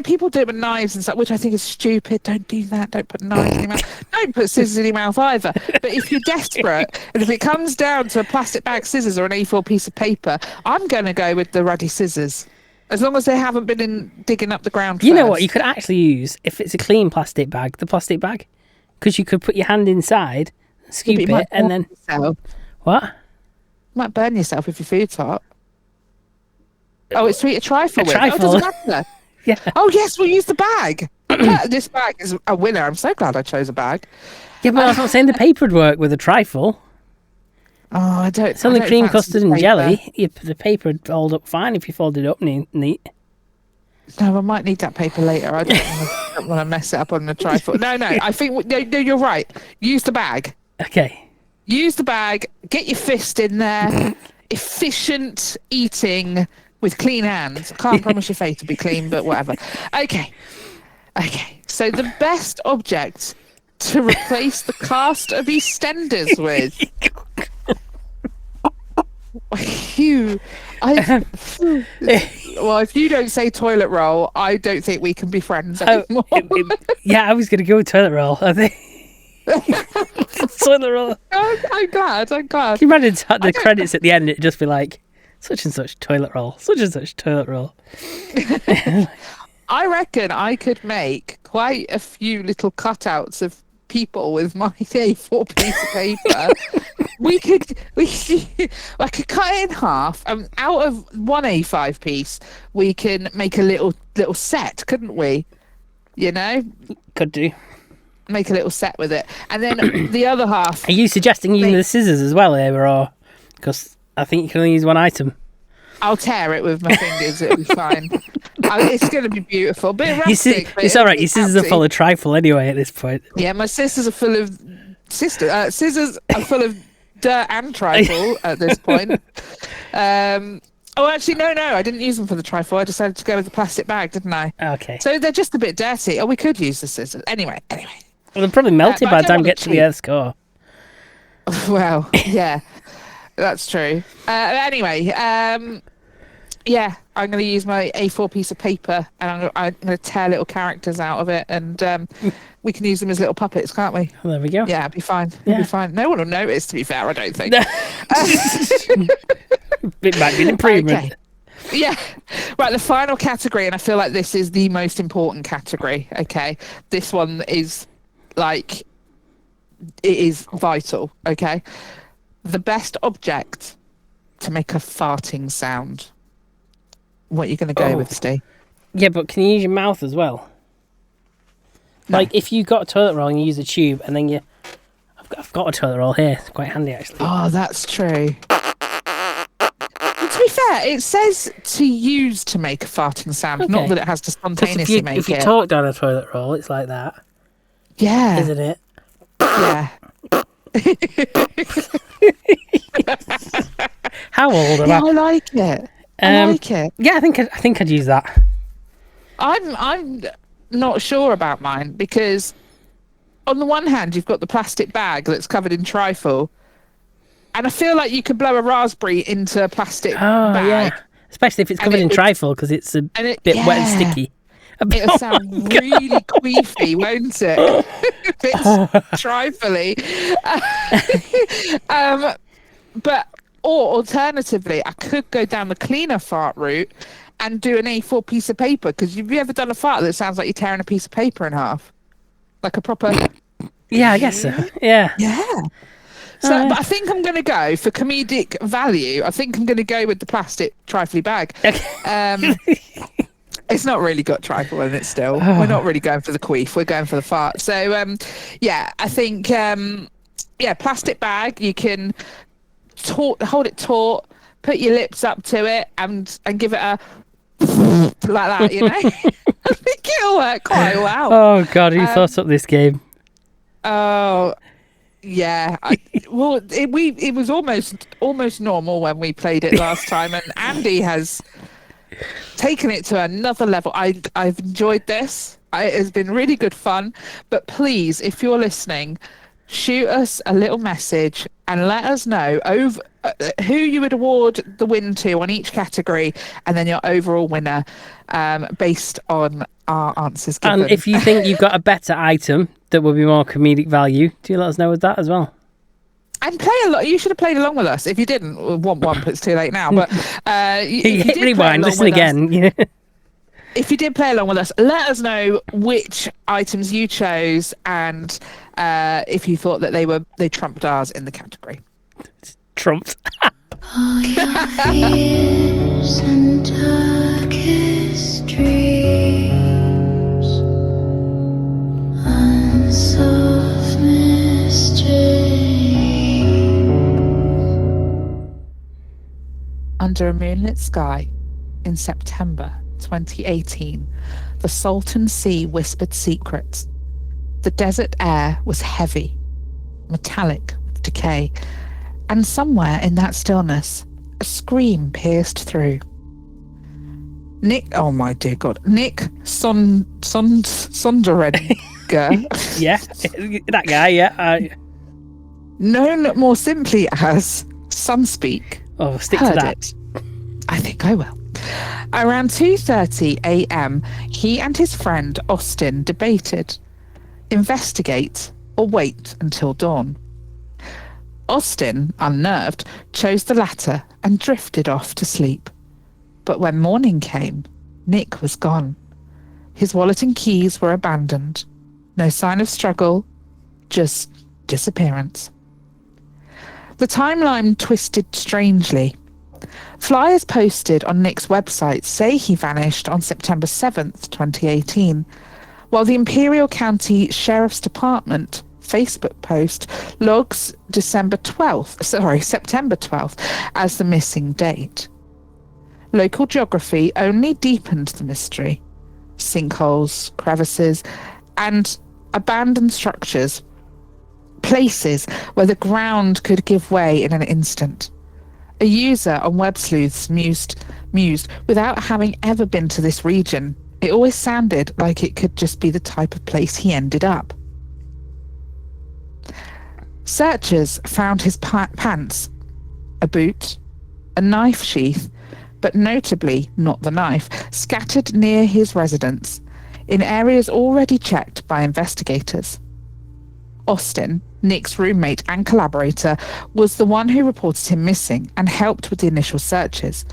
People do it with knives and stuff, which I think is stupid. Don't do that. Don't put knives in your mouth. Don't put scissors in your mouth either. But if you're desperate, and if it comes down to a plastic bag scissors or an A4 piece of paper, I'm going to go with the ruddy scissors. As long as they haven't been digging up the ground. You know what? You could actually use, if it's a clean plastic bag, the plastic bag. Because you could put your hand inside, scoop it, and then... Yourself. What? You might burn yourself if your food's hot. Oh, it's sweet a trifle with. Trifle. Oh, it doesn't matter. Yeah. Oh, yes, we'll use the bag. This bag is a winner. I'm so glad I chose a bag. Yeah, but I was not saying the paper would work with a trifle. Oh, I don't. It's only I don't cream, fancy custard, the and paper. jelly. The paper would hold up fine if you folded it up neat. No, I might need that paper later. I don't want to mess it up on the trifle. No, I think no, you're right. Use the bag. Okay. Use the bag. Get your fist in there. Efficient eating with clean hands. Can't promise your face to be clean, but whatever. Okay. So the best object to replace the cast of EastEnders with. Well, if you don't say toilet roll, I don't think we can be friends anymore. Yeah, I was going to go with toilet roll, I think. Toilet roll. I'm glad. Can you imagine the credits at the end? It'd just be like, such and such toilet roll, such and such toilet roll. I reckon I could make quite a few little cutouts of people with my A4 piece of paper. we could I could cut it in half, and out of one A5 piece we can make a little set, couldn't we? Could do. Make a little set with it, and then the other half. Are you suggesting using the scissors as well here, or because I think you can only use one item? I'll tear it with my fingers. It'll be fine. It's going to be beautiful. Bit rustic. It's all right. Your scissors are full of trifle anyway at this point. Yeah, my scissors are full of scissors are full of dirt and trifle at this point. Oh, actually, no. I didn't use them for the trifle. I decided to go with the plastic bag, didn't I? Okay. So they're just a bit dirty. Oh, we could use the scissors. Anyway. Well, they're probably melted by the time we get to the Earth's core. Well, yeah, that's true. Anyway, yeah, I'm going to use my A4 piece of paper, and I'm going to tear little characters out of it, and we can use them as little puppets, can't we? Well, there we go. Yeah, it'll be fine. It'll be fine. No one will notice, to be fair, I don't think. It might be an improvement. Okay. Yeah. Right, the final category, and I feel like this is the most important category, okay? This one is, it is vital, okay? The best object to make a farting sound. What are you going to go with, Steve? Yeah, but can you use your mouth as well? No. Like, if you got a toilet roll and you use a tube, and then I've got a toilet roll here. It's quite handy, actually. Oh, that's true. To be fair, it says to use to make a farting sound, not that it has to spontaneously make it. If you talk down a toilet roll, it's like that. Yeah. Isn't it? Yeah. How old am Yeah, I? I like it. I like it. Yeah, I think I'd use that. I'm not sure about mine because on the one hand you've got the plastic bag that's covered in trifle, and I feel like you could blow a raspberry into a plastic bag. Yeah, especially if it's covered in trifle because it's a bit wet and sticky. It'll sound really queefy, won't it? If it's trifly. Or alternatively, I could go down the cleaner fart route and do an A4 piece of paper. Because have you ever done a fart that sounds like you're tearing a piece of paper in half? Like a proper... Yeah, I guess so. Yeah. Yeah. So, but I think I'm going to go for comedic value. I think I'm going to go with the plastic trifly bag. It's not really got trifle in it still. We're not really going for the queef. We're going for the fart. So, I think, plastic bag. You can hold it taut, put your lips up to it, and give it a like that. You know, I think it'll work quite well. Oh God, who thought up this game? Oh. Yeah, it was almost normal when we played it last time, and Andy has taken it to another level. I've enjoyed this. It has been really good fun. But please, if you're listening, shoot us a little message and let us know who you would award the win to on each category, and then your overall winner based on our answers given. And if you think you've got a better item that will be more comedic value, do let us know with that as well. And play along. You should have played along with us. If you didn't want one, but it's too late now. But hit rewind, listen again. If you did play along with us, let us know which items you chose and if you thought that they trumped ours in the category. Trumped. All your fears and darkest dreams, unsolved mystery. Under a moonlit sky in September 2018, the Salton Sea whispered secrets. The desert air was heavy, metallic with decay, and somewhere in that stillness, a scream pierced through. Nick Sonderegger. Yeah, that guy, yeah. Known more simply as Sunspike. Oh, stick to that. It. I think I will. Around 2:30 a.m., he and his friend Austin debated: investigate or wait until dawn. Austin, unnerved, chose the latter and drifted off to sleep. But when morning came, Nick was gone. His wallet and keys were abandoned. No sign of struggle, just disappearance. The timeline twisted strangely. Flyers posted on Nick's website say he vanished on September 7th, 2018, while the Imperial County Sheriff's Department Facebook post logs September 12th as the missing date. Local geography only deepened the mystery. Sinkholes, crevices, and abandoned structures. Places where the ground could give way in an instant. A user on Web Sleuths mused, without having ever been to this region, it always sounded like it could just be the type of place he ended up. Searchers found his pants, a boot, a knife sheath, but notably not the knife, scattered near his residence, in areas already checked by investigators. Austin, Nick's roommate and collaborator, was the one who reported him missing and helped with the initial searches.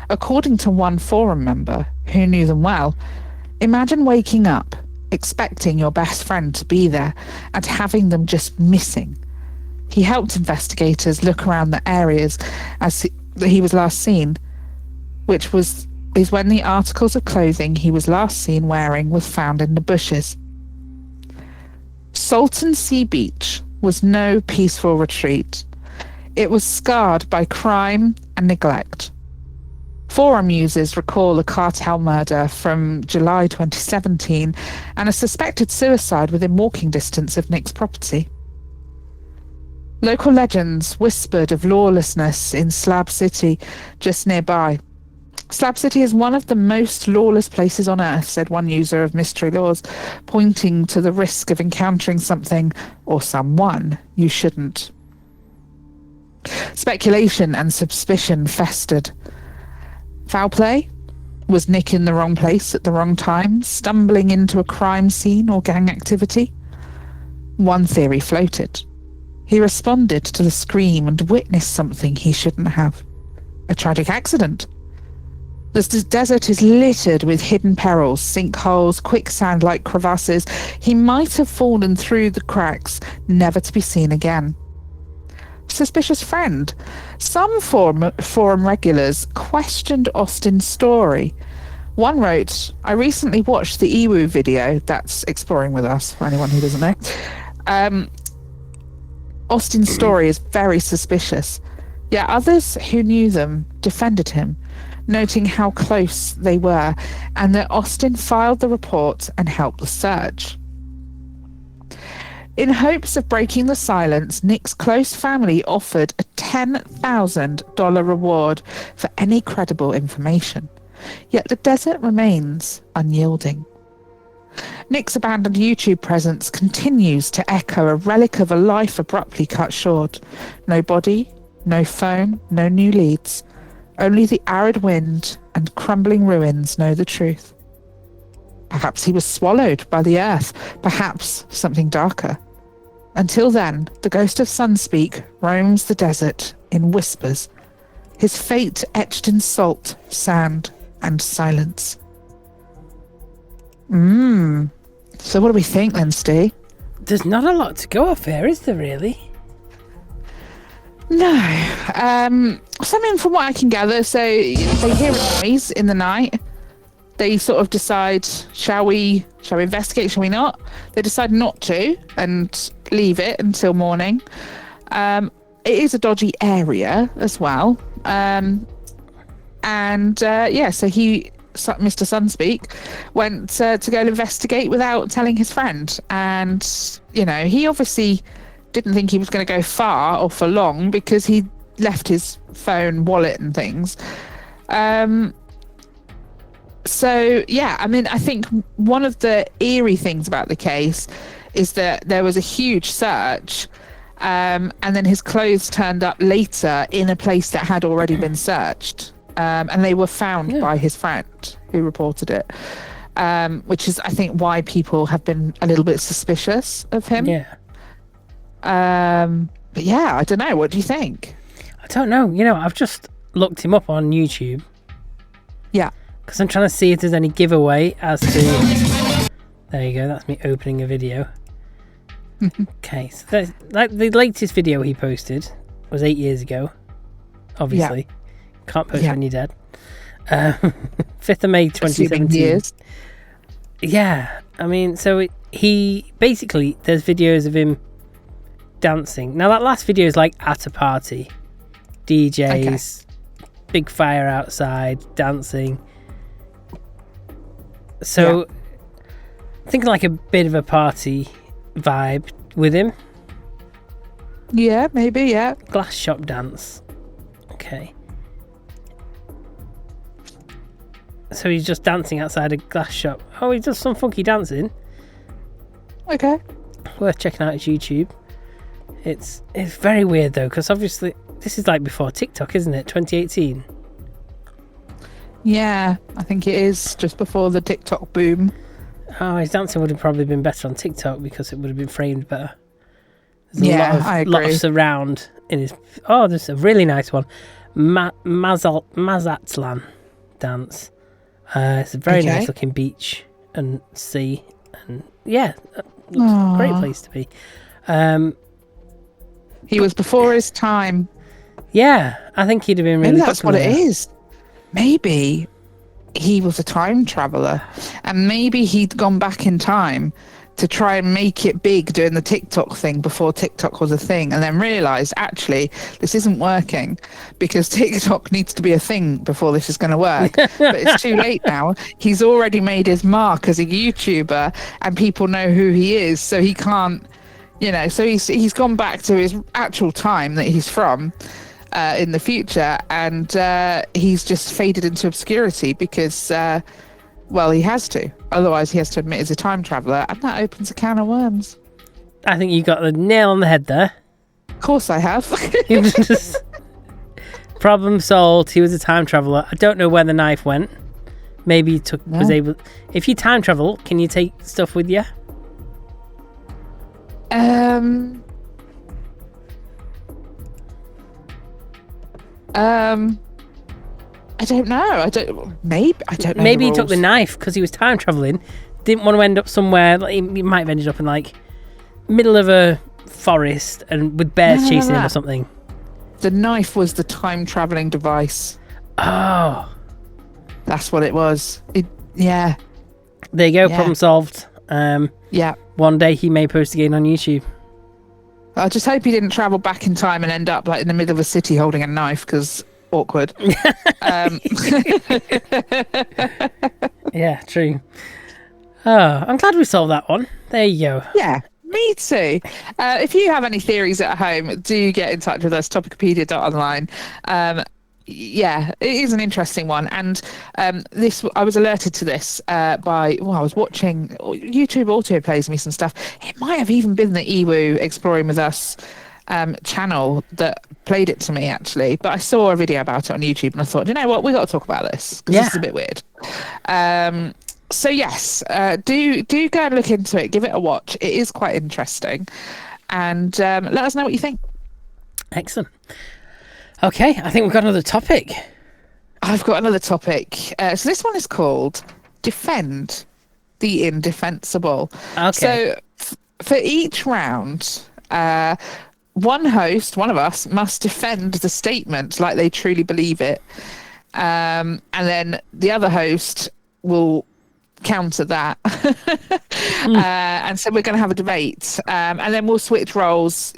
According to one forum member, who knew them well, imagine waking up, expecting your best friend to be there, and having them just missing. He helped investigators look around the areas he was last seen, which is when the articles of clothing he was last seen wearing was found in the bushes. Salton Sea Beach was no peaceful retreat. It was scarred by crime and neglect. Forum users recall a cartel murder from July 2017 and a suspected suicide within walking distance of Nick's property. Local legends whispered of lawlessness in Slab City, just nearby. Slab City is one of the most lawless places on earth, said one user of Mystery Laws, pointing to the risk of encountering something or someone you shouldn't. Speculation and suspicion festered. Foul play? Was Nick in the wrong place at the wrong time, stumbling into a crime scene or gang activity? One theory floated. He responded to the scream and witnessed something he shouldn't have. A tragic accident. The desert is littered with hidden perils, sinkholes, quicksand-like crevasses. He might have fallen through the cracks, never to be seen again. Suspicious friend. Some forum regulars questioned Austin's story. One wrote, I recently watched the EWU video, that's Exploring With Us, for anyone who doesn't know. Austin's story is very suspicious. Yet others who knew them defended him, noting how close they were, and that Austin filed the report and helped the search. In hopes of breaking the silence, Nick's close family offered a $10,000 reward for any credible information. Yet the desert remains unyielding. Nick's abandoned YouTube presence continues to echo a relic of a life abruptly cut short. No body, no phone, no new leads. Only the arid wind and crumbling ruins know the truth. Perhaps he was swallowed by the earth, perhaps something darker. Until then, the ghost of Sunspike roams the desert in whispers, his fate etched in salt, sand, and silence. So what do we think then, Steve? There's not a lot to go off here, is there really? No. So I mean, from what I can gather, so they hear a noise in the night. They sort of decide, shall we investigate, shall we not? They decide not to and leave it until morning. It is a dodgy area as well. So Mr. Sunspike went to go and investigate without telling his friend. And, you know, he obviously didn't think he was going to go far or for long because he left his phone, wallet and things. So, yeah, I mean, I think one of the eerie things about the case is that there was a huge search and then his clothes turned up later in a place that had already been searched. And they were found by his friend who reported it, which is, I think, why people have been a little bit suspicious of him. Yeah. But yeah, I don't know. What do you think? I don't know. You know, I've just looked him up on YouTube. Yeah. Because I'm trying to see if there's any giveaway as to... There you go. That's me opening a video. Okay. So like the latest video he posted was 8 years ago. Obviously. Yeah. Can't post when you're dead. 5th of May 2017. Years. Yeah. I mean, so he... Basically, there's videos of him dancing. Now, that last video is like at a party. DJs, big fire outside, dancing. So, thinking like a bit of a party vibe with him. Yeah, maybe, yeah. Glass shop dance. Okay. So he's just dancing outside a glass shop. Oh, he does some funky dancing. Okay. Worth checking out his YouTube. It's very weird though, because obviously this is like before TikTok, isn't it? 2018. Yeah, I think it is just before the TikTok boom. Oh, his dancing would have probably been better on TikTok because it would have been framed better. There's a lot of surround in his... Oh, there's a really nice one. Mazatlan dance. It's a very nice looking beach and sea. And yeah, looks a great place to be. He was before his time. Yeah, I think he'd have been really... Maybe that's what it is. Maybe he was a time traveller and maybe he'd gone back in time to try and make it big doing the TikTok thing before TikTok was a thing, and then realised, actually, this isn't working because TikTok needs to be a thing before this is going to work. But it's too late now. He's already made his mark as a YouTuber and people know who he is, so he can't So he's gone back to his actual time that he's from in the future, and he's just faded into obscurity because, he has to. Otherwise, he has to admit he's a time traveller, and that opens a can of worms. I think you got the nail on the head there. Of course I have. Problem solved. He was a time traveller. I don't know where the knife went. Maybe he was able... If you time travel, can you take stuff with you? I don't know. Maybe I don't know. Maybe he took the knife because he was time traveling. Didn't want to end up somewhere. Like, he might have ended up in like middle of a forest and with bears chasing him or something. The knife was the time traveling device. Oh, that's what it was. Yeah. There you go. Yeah. Problem solved. Yeah. One day he may post again on YouTube. I just hope he didn't travel back in time and end up like in the middle of a city holding a knife, because awkward. Yeah, true. Oh, I'm glad we solved that one. There you go. Yeah, me too. If you have any theories at home, do get in touch with us, topicopedia.online. Yeah, it is an interesting one, and I was alerted to this by I was watching YouTube auto plays me some stuff. It might have even been the EWU Exploring With Us channel that played it to me, actually, but I saw a video about it on YouTube and I thought, you know what, we got to talk about this because this is a bit weird. So yes, do go and look into it, give it a watch. It is quite interesting, and let us know what you think. Excellent. Okay, I think we've got another topic. I've got another topic. So this one is called Defend the Indefensible. Okay. So for each round, one of us, must defend the statement like they truly believe it. And then the other host will counter that. And so we're going to have a debate. And then we'll switch roles,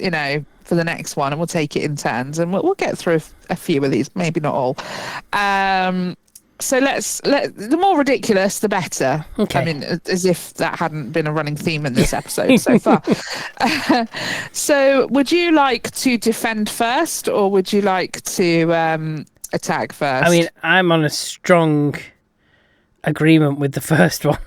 for the next one, and we'll take it in turns, and we'll get through a few of these, maybe not all. So the more ridiculous, the better. Okay. I mean, as if that hadn't been a running theme in this episode so far. So would you like to defend first, or would you like to attack first? I mean, I'm on a strong agreement with the first one.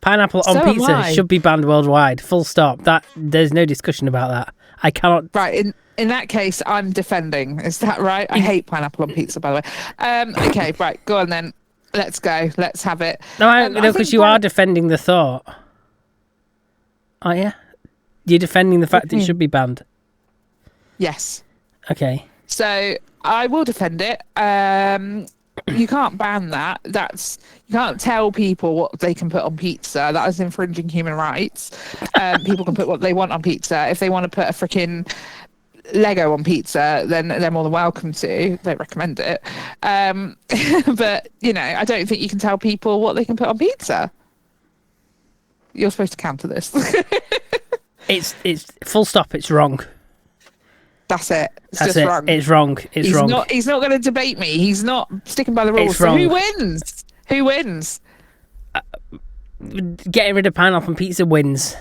Pineapple on pizza should be banned worldwide. Full stop. There's no discussion about that. I cannot. Right. In that case, I'm defending. Is that right? I hate pineapple on pizza, by the way. Okay. Right. Go on then. Let's go. Let's have it. No, because you are defending the thought. Oh yeah. You're defending the fact that it should be banned. Yes. Okay. So I will defend it. You can't ban that. You can't tell people what they can put on pizza. That is infringing human rights. People can put what they want on pizza. If they want to put a freaking Lego on pizza, then they're more than welcome to. Don't recommend it. But I don't think you can tell people what they can put on pizza. You're supposed to counter this. It's full stop. It's wrong. That's it. That's it. Wrong. It's wrong. It's wrong. He's not going to debate me. He's not sticking by the rules. It's wrong. So who wins? Getting rid of pineapple on pizza wins.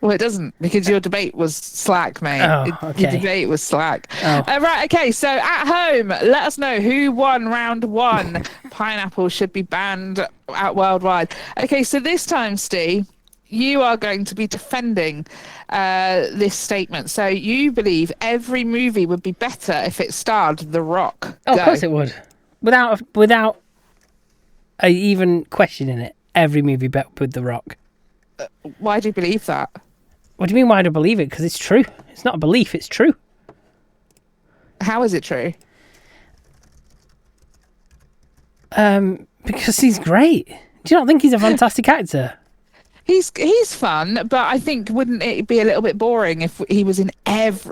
Well, it doesn't, because your debate was slack, mate. Oh, okay. Your debate was slack. Oh. Right, okay, so at home, let us know who won round one. Pineapple should be banned out worldwide. Okay, so this time, Steve, you are going to be defending this statement. So you believe every movie would be better if it starred The Rock. Oh, of course it would. Without even questioning it, every movie better with The Rock. Why do you believe that? What do you mean, why do I believe it? Because it's true. It's not a belief, it's true. How is it true? Because he's great. Do you not think he's a fantastic actor? He's fun, but I think wouldn't it be a little bit boring if he was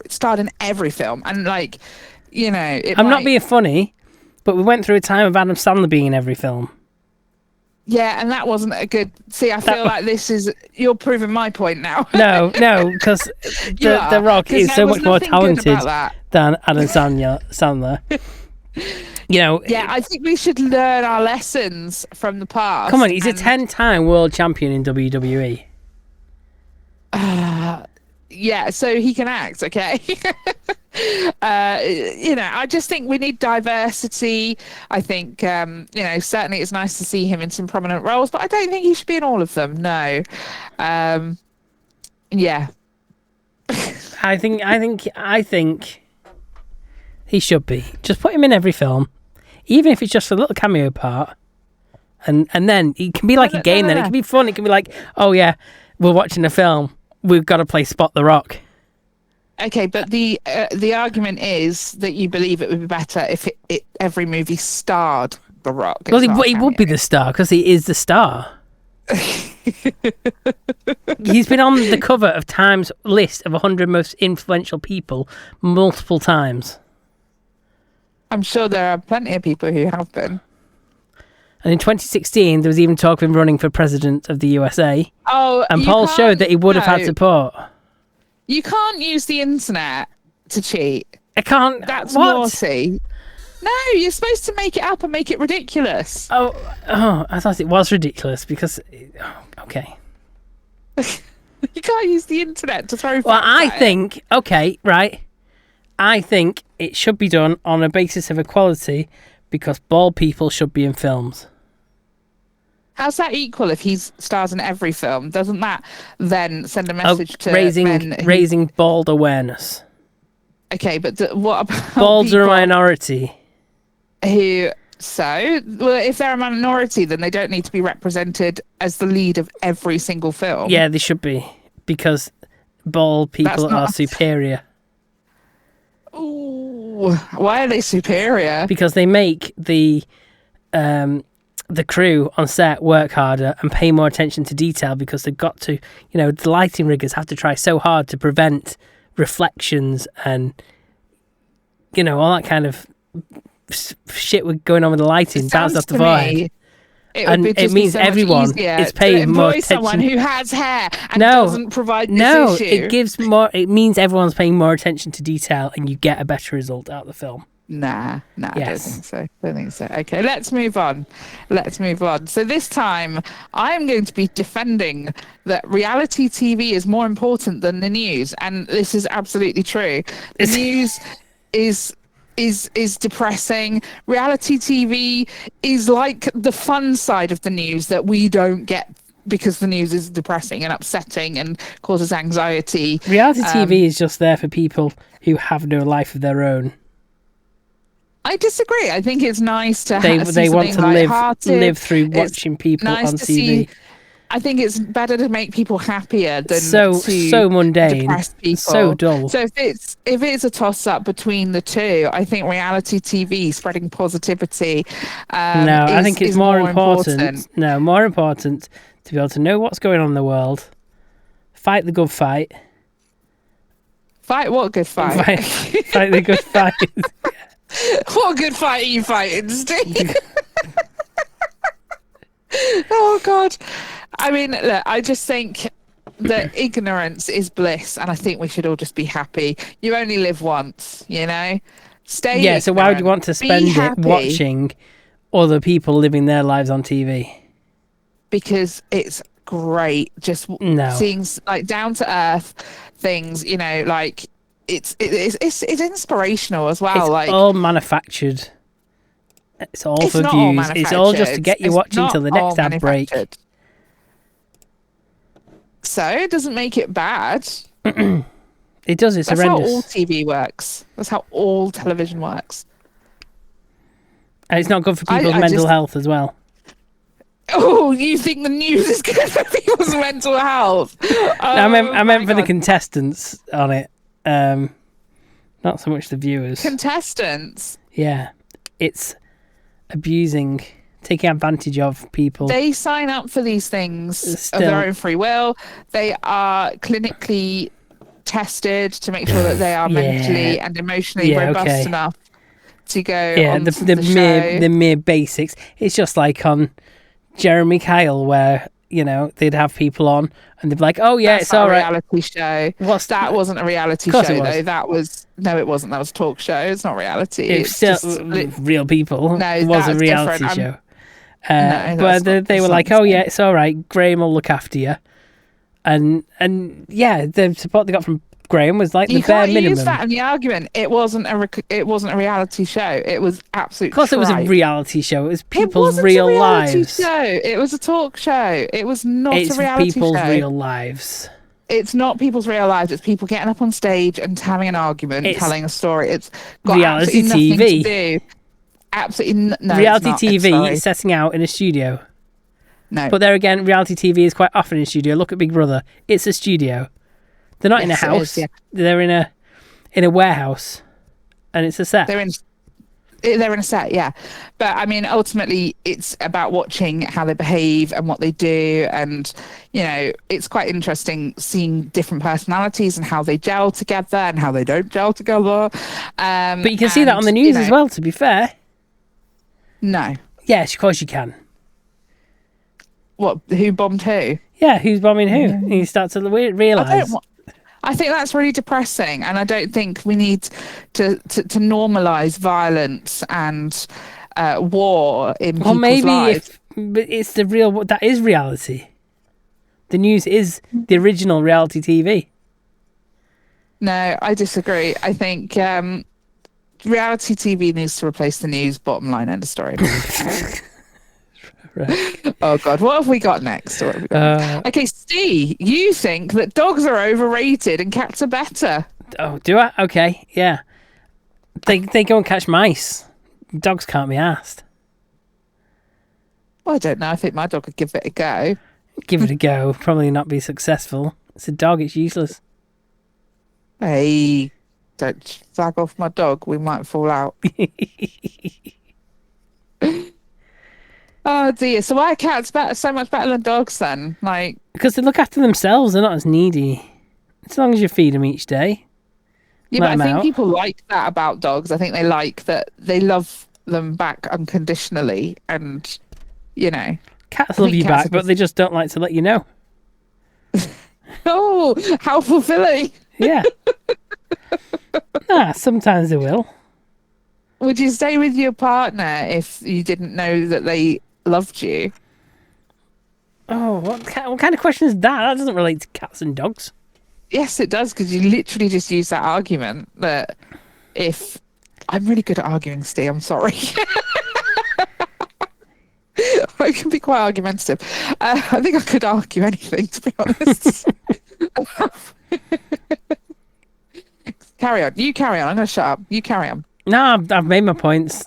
starred in every film? And not being funny, but we went through a time of Adam Sandler being in every film. Yeah, and that wasn't a good... See, I feel like you're proving my point now. No, because the Rock is so much more talented than Adam Sandler. Yeah, I think we should learn our lessons from the past. Come on, he's a 10-time world champion in WWE. Yeah, so he can act, okay? I just think we need diversity. I think, certainly it's nice to see him in some prominent roles, but I don't think he should be in all of them. No. Yeah. I think he should be. Just put him in every film, even if it's just a little cameo part, and then it can be like a game. Then it can be fun. It can be like, oh yeah, we're watching a film. We've got to play Spot the Rock. Okay, but the argument is that you believe it would be better if every movie starred The Rock. Well, he would be the star because he is the star. He's been on the cover of Time's list of 100 most influential people multiple times. I'm sure there are plenty of people who have been. And in 2016, there was even talk of him running for president of the USA. Oh, and polls showed that he would have had support. You can't use the internet to cheat. I can't. That's what? naughty. No, you're supposed to make it up and make it ridiculous. Oh, I thought it was ridiculous because... okay. You can't use the internet to throw... Well, I think... Okay, right. I think it should be done on a basis of equality because bald people should be in films. How's that equal if he stars in every film? Doesn't that then send a message to raising bald awareness? Okay, but what about balds are a minority? If they're a minority, then they don't need to be represented as the lead of every single film. Yeah, they should be, because bald people are superior. Ooh, why are they superior? Because they make the crew on set work harder and pay more attention to detail because they've got to, the lighting riggers have to try so hard to prevent reflections and, all that kind of shit going on with the lighting, bounced off the forehead. It means everyone is paying more attention. Someone who has hair and doesn't provide this issue. It means everyone's paying more attention to detail and you get a better result out of the film. Nah, yes. I don't think so. Okay, let's move on. So this time, I'm going to be defending that reality TV is more important than the news, and this is absolutely true. The news is depressing. Reality TV is like the fun side of the news that we don't get because the news is depressing and upsetting and causes anxiety. Reality TV is just there for people who have no life of their own. I disagree. I think it's nice to they want to live through watching people on TV. I think it's better to make people happier than so mundane, depress people. So dull. So if it's a toss up between the two, I think reality TV spreading positivity. I think it's more important. No, more important to be able to know what's going on in the world. Fight the good fight. Fight what good fight? Fight the good fight. What good fight are you fighting, Steve? Oh God. I mean, look, I just think that ignorance is bliss, and I think we should all just be happy. You only live once, Stay ignorant. So why would you want to spend it watching other people living their lives on TV? Because it's great just seeing like down to earth things, like it's inspirational as well. It's all manufactured. It's all for views. It's all just to get you watching till the next ad break. So it doesn't make it bad. It does. It's horrendous. That's how all TV works. That's how all television works. And it's not good for people's mental health as well. Oh, you think the news is good for people's mental health? I meant for the contestants on it. Not so much the viewers. Contestants? Yeah. It's abusing, taking advantage of people. They sign up for these things of their own free will. They are clinically tested to make sure that they are mentally and emotionally robust enough to go on the mere basics. It's just like on Jeremy Kyle, where they'd have people on and they'd be like, "Oh yeah, it's all right." Reality show. That wasn't a reality show though. It wasn't. That was a talk show. It's not reality. It's still real people. No, it was a reality show. But they were like, "Oh yeah, it's all right. Graham will look after you." And yeah, the support they got from Graham was like You the bare can't minimum. use that in the argument. It wasn't a reality show. It was absolute. Of course, it was a tripe. reality show. It was It people's wasn't real a reality lives. show. It was a talk show. It was not It's a reality people's show. real lives. It's not people's real lives. It's people getting up on stage and having an argument, It's telling a story. It's got reality absolutely nothing TV. to do. Absolutely no. Reality it's not. TV Sorry. setting out in a studio. No. But there again, reality TV is quite often in a studio. Look at Big Brother. It's a studio. They're not in a Yes, it house. is, yeah. They're in a warehouse, and it's a set. They're in a set, yeah. But I mean, ultimately, it's about watching how they behave and what they do, and it's quite interesting seeing different personalities and how they gel together and how they don't gel together. But you can see that on the news as well. To be fair, no. yes, of course you can. What? Who bombed who? Yeah, who's bombing who? And you start to realise. I think that's really depressing, and I don't think we need to normalise violence and war in people's lives. But it's that is reality. The news is the original reality TV. No, I disagree. I think reality TV needs to replace the news. Bottom line, end of story. Right. Oh God, what have we got next? What have we got? Okay, Steve, you think that dogs are overrated and cats are better? Oh, do I? Okay, yeah. They go and catch mice. Dogs can't be asked. Well, I don't know. I think my dog could give it a go. Give it a go. Probably not be successful. It's a dog. It's useless. Hey, don't flag off my dog. We might fall out. Oh dear. So why are cats so much better than dogs then? Like, because they look after themselves. They're not as needy. As long as you feed them each day. yeah, Let but I 'em think out. people like that about dogs. I think they like that they love them back unconditionally, and Cats I love think you cats back, are but they just don't like to let you know. oh, how fulfilling. Yeah. Sometimes they will. Would you stay with your partner if you didn't know that they loved you? Oh, what kind of question is that? That doesn't relate to cats and dogs. Yes, it does, because you literally just used that argument that if I'm really good at arguing, Steve, I'm sorry. I can be quite argumentative. I think I could argue anything, to be honest. Carry on. You carry on. I'm going to shut up. You carry on. No, I've made my points.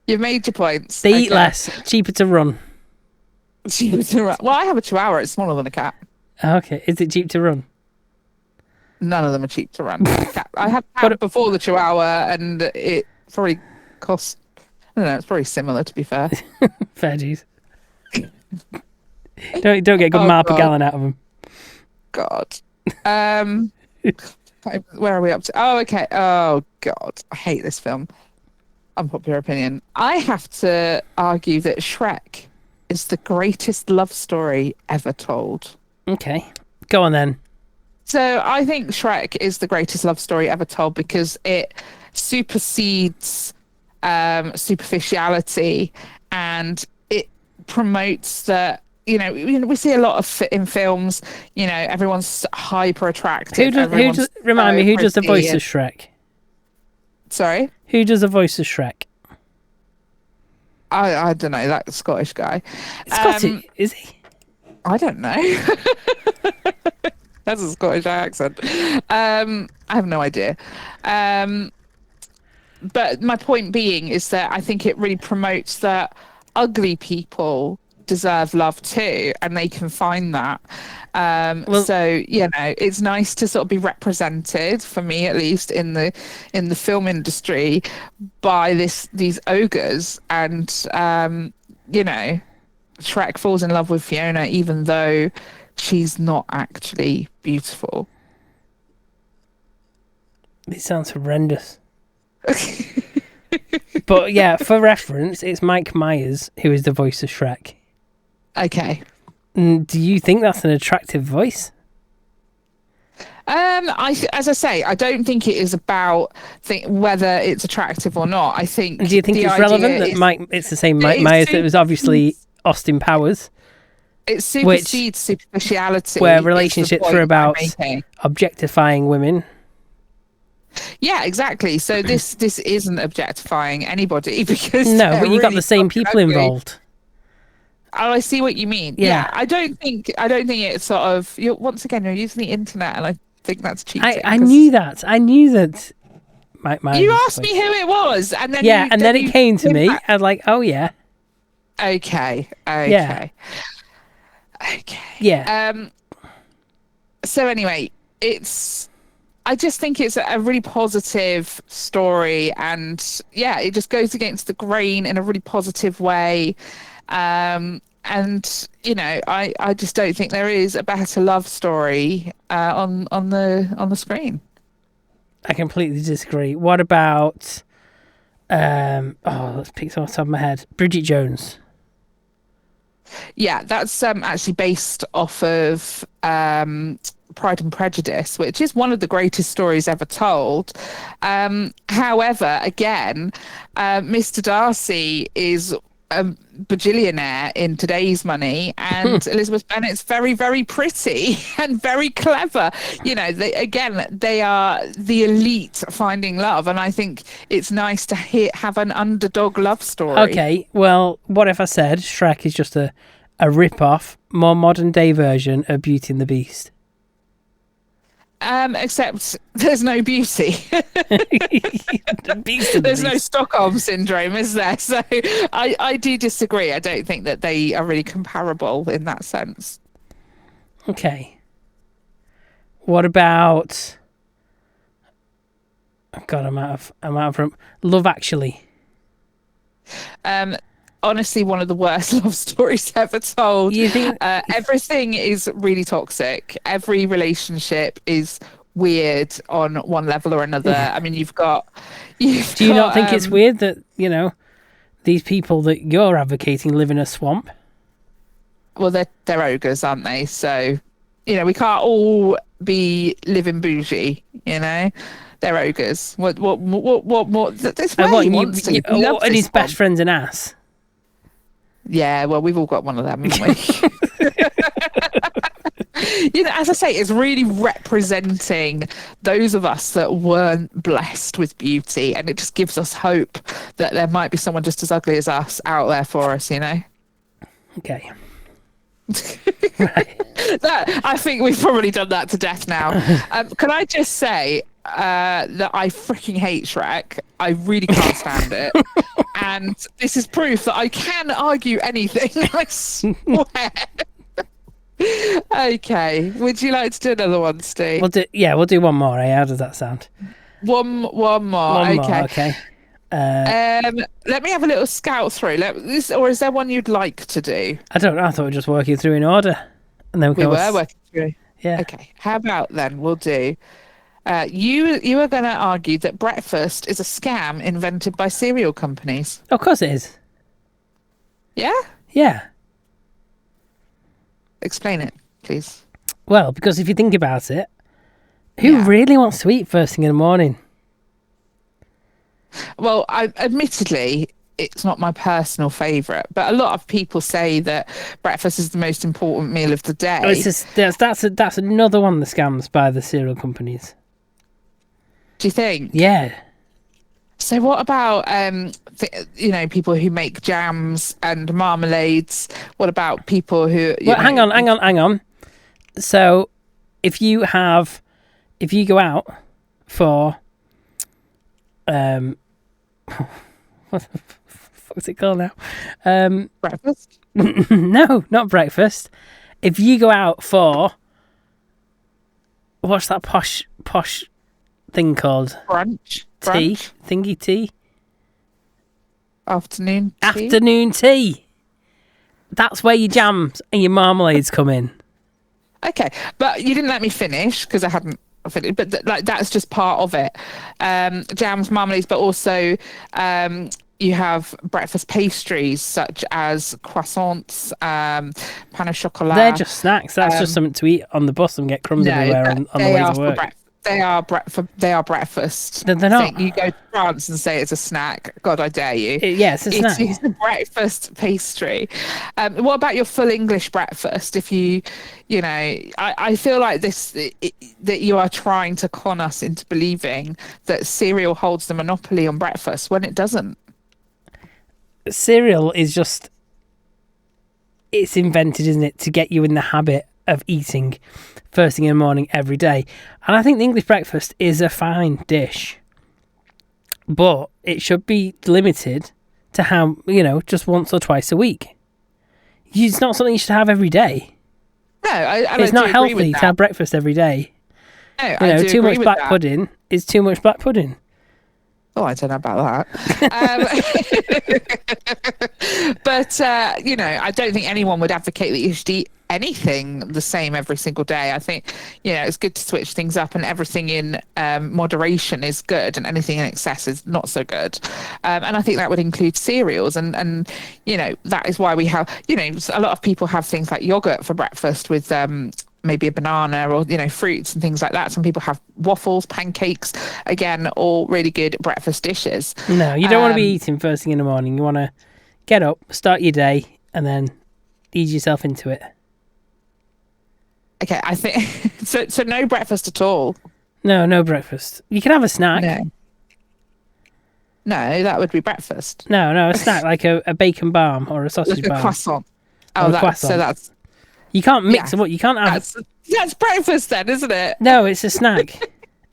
You've made your points. They eat less, cheaper to run. Well, I have a chihuahua. It's smaller than a cat. Okay, is it cheap to run? None of them are cheap to run. I had a cat before the chihuahua, and it probably cost, I don't know, it's probably similar, to be fair. Fair dues. Don't get a good mile per gallon out of them. God. Where are we up to? Oh, okay. Oh, God. I hate this film. Unpopular opinion. I have to argue that Shrek is the greatest love story ever told. Okay, go on then. So I think Shrek is the greatest love story ever told because it supersedes superficiality, and it promotes that, we see a lot of in films, everyone's hyper attractive. Remind me, who does the voice of Shrek? Sorry? Who does the voice of Shrek? I don't know, that Scottish guy. Scottish, is he? I don't know. That's a Scottish accent. I have no idea. But my point being is that I think it really promotes that ugly people deserve love too, and they can find that. So it's nice to sort of be represented, for me at least, in the film industry by these ogres, and Shrek falls in love with Fiona even though she's not actually beautiful. It sounds horrendous. But yeah, for reference, it's Mike Myers who is the voice of Shrek. Okay. Do you think that's an attractive voice? As I say, I don't think it is about whether it's attractive or not. I think. Do you think it's relevant that it's the same Mike Myers that was obviously Austin Powers? it supersedes superficiality. Where is the relationships point are I'm about making. objectifying women. Yeah, exactly. So this isn't objectifying anybody because No, but you got really the same fucking people ugly. involved. Oh, I see what you mean. Yeah. I don't think it's sort of. Once again, you're using the internet, and I think that's cheating. I 'cause knew that. I knew that. My You asked me who it was, and then then it came to me. back. I was like, oh yeah, Okay. Yeah. Okay. yeah. So anyway, I just think it's a really positive story, and yeah, it just goes against the grain in a really positive way. And I just don't think there is a better love story on the screen. I completely disagree. What about? Let's pick some off the top of my head. Bridget Jones. Yeah, that's actually based off of Pride and Prejudice, which is one of the greatest stories ever told. However, again, Mr. Darcy is a bajillionaire in today's money, and Elizabeth Bennet's very, very pretty and very clever. They are the elite finding love, and I think it's nice to have an underdog love story. Okay, well, what if I said Shrek is just a rip-off, more modern-day version of Beauty and the Beast? Except there's no beauty. The Beast and the There's no Beast. Stockholm syndrome, is there? So I do disagree. I don't think that they are really comparable in that sense. Okay. What about? Oh God, I'm out of room. Love Actually. Honestly, one of the worst love stories ever told. You think? Everything is really toxic. Every relationship is weird on one level or another. I mean, you've got. Do you not think it's weird that these people that you're advocating live in a swamp? Well, they're ogres, aren't they? So, we can't all be living bougie. They're ogres. What more? That's where he wants to. He loves And this his best one. friend's an ass. Yeah, well, we've all got one of them, haven't we? As I say, it's really representing those of us that weren't blessed with beauty, and it just gives us hope that there might be someone just as ugly as us out there for us, Okay. That I think we've probably done that to death now. Can I just say that I freaking hate Shrek? I really can't stand it. And this is proof that I can argue anything. I swear. Okay. Would you like to do another one, Steve? We'll do one more. How does that sound? One more. One more, okay. Let me have a little scout through. Or is there one you'd like to do? I don't know. I thought we were just working through in order, and then We were working through. Yeah. Okay. How about then we'll do. You are going to argue that breakfast is a scam invented by cereal companies. Of course it is. Yeah? Yeah. Explain it, please. Well, because if you think about it, who really wants to eat first thing in the morning? Well, admittedly, it's not my personal favourite, but a lot of people say that breakfast is the most important meal of the day. That's another one of the scams by the cereal companies. Do you think? Yeah. So what about people who make jams and marmalades? What about people who? Hang on. So, if you go out for, what the fuck's it called now? Breakfast? No, not breakfast. If you go out for, what's that posh thing called? Brunch? Tea? Thingy tea? Afternoon tea? Afternoon tea. That's where your jams and your marmalades come in. Okay, but you didn't let me finish because I hadn't finished. But that's just part of it. Jams, marmalades, but also you have breakfast pastries such as croissants, pain au chocolat. They're just snacks. That's just something to eat on the bus and get crumbs everywhere on the way to work. They are breakfast. They're not. You go to France and say it's a snack. God, I dare you. Yeah, it's a snack. It's a breakfast pastry. What about your full English breakfast? If I feel like that you are trying to con us into believing that cereal holds the monopoly on breakfast when it doesn't. Cereal is just, it's invented, isn't it, to get you in the habit of eating first thing in the morning every day. And I think the English breakfast is a fine dish, but it should be limited to how, just once or twice a week. It's not something you should have every day. No, it's not healthy to have breakfast every day. No, I do too agree much with black that. pudding is too much black pudding. Oh, I don't know about that. But, I don't think anyone would advocate that you should eat anything the same every single day. I think, it's good to switch things up, and everything in moderation is good, and anything in excess is not so good. And I think that would include cereals. And that is why we have, a lot of people have things like yogurt for breakfast with maybe a banana or fruits and things like that. Some people have waffles, pancakes, again, all really good breakfast dishes. No, you don't want to be eating first thing in the morning. You want to get up, start your day, and then ease yourself into it. Okay, I think so no breakfast at all. No breakfast. You can have a snack. No, that would be breakfast. No, a snack like a bacon barm or a sausage Like barm. a croissant. Or a croissant. So that's You can't mix them up. You can't have. That's breakfast then, isn't it? No, it's a snack.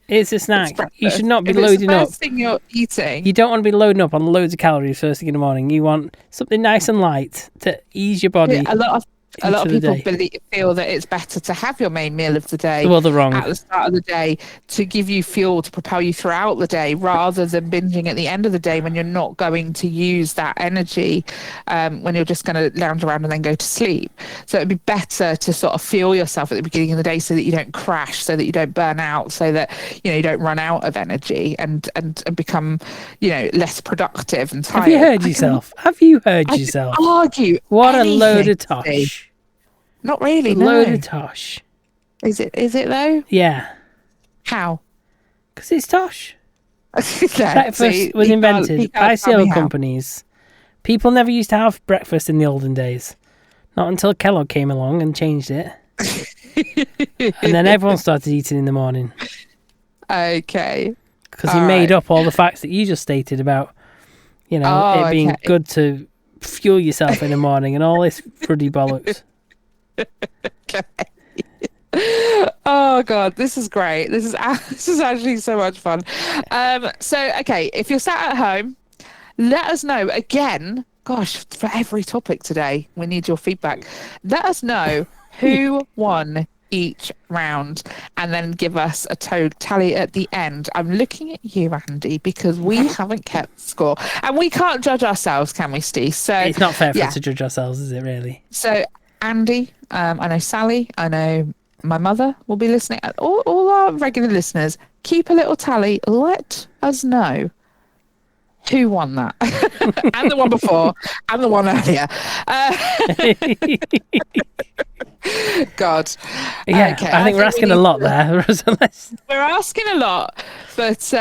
It's a snack. You should not be If it's loading the up. first thing you're eating. You don't want to be loading up on loads of calories first thing in the morning. You want something nice and light to ease your body. A lot of into the people day. feel that it's better to have your main meal of the day Well, they're wrong. at the start of the day to give you fuel to propel you throughout the day, rather than binging at the end of the day when you're not going to use that energy, when you're just going to lounge around and then go to sleep. So it'd be better to sort of fuel yourself at the beginning of the day so that you don't crash, so that you don't burn out, so that you don't run out of energy and become less productive and tired. Have you heard yourself? Have you heard yourself? Argue What a anything, load of Steve. tosh. Not really. Load No. of tosh. Is it though? Yeah. How? Because it's tosh. Breakfast Breakfast was invented by cereal companies. People never used to have breakfast in the olden days. Not until Kellogg came along and changed it. And then everyone started eating in the morning. Okay. Because he made up all the facts that you just stated about, it being okay. good to fuel yourself in the morning and all this ruddy bollocks. Oh God, this is great. This is actually so much fun. Okay, if you're sat at home, let us know again. Gosh, for every topic today, we need your feedback. Let us know who won each round, and then give us a tally at the end. I'm looking at you, Andy, because we haven't kept score, and we can't judge ourselves, can we, Steve? So It's not fair for us to judge ourselves, is it really? So Andy, I know Sally, I know my mother will be listening. All our regular listeners, keep a little tally. Let us know who won that, and the one before, and the one earlier. God. Yeah, Okay, I think we're asking a lot there. We're asking a lot, but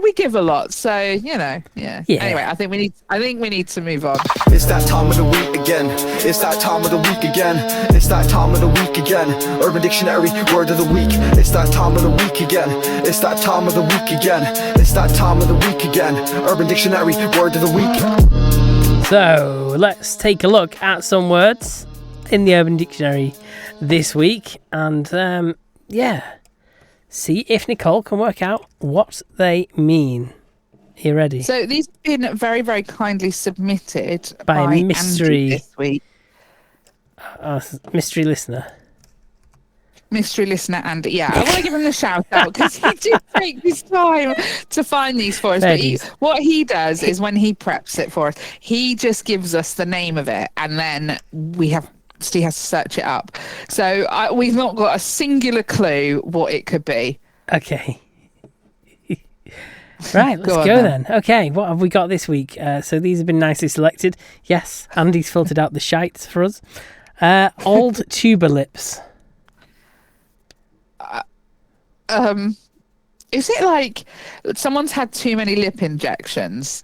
we give a lot, so yeah. Anyway, I think we need to move on. It's that time of the week again. It's that time of the week again. It's that time of the week again. Urban Dictionary word of the week. It's that time of the week again. It's that time of the week again. It's that time of the week again. Urban Dictionary word of the week. So let's take a look at some words in the Urban Dictionary this week, and see if Nicole can work out what they mean. Are you ready? So these have been very, very kindly submitted by Andy mystery this week. Mystery listener. Mystery listener Andy. Yeah, I want to give him a shout out because he did take his time to find these for us. But what he does is when he preps it for us, he just gives us the name of it, and then Steve has to search it up. So we've not got a singular clue what it could be. Okay. Right, let's go then. Okay, what have we got this week? So these have been nicely selected. Yes, Andy's filtered out the shite for us. Old tuber lips. Is it like someone's had too many lip injections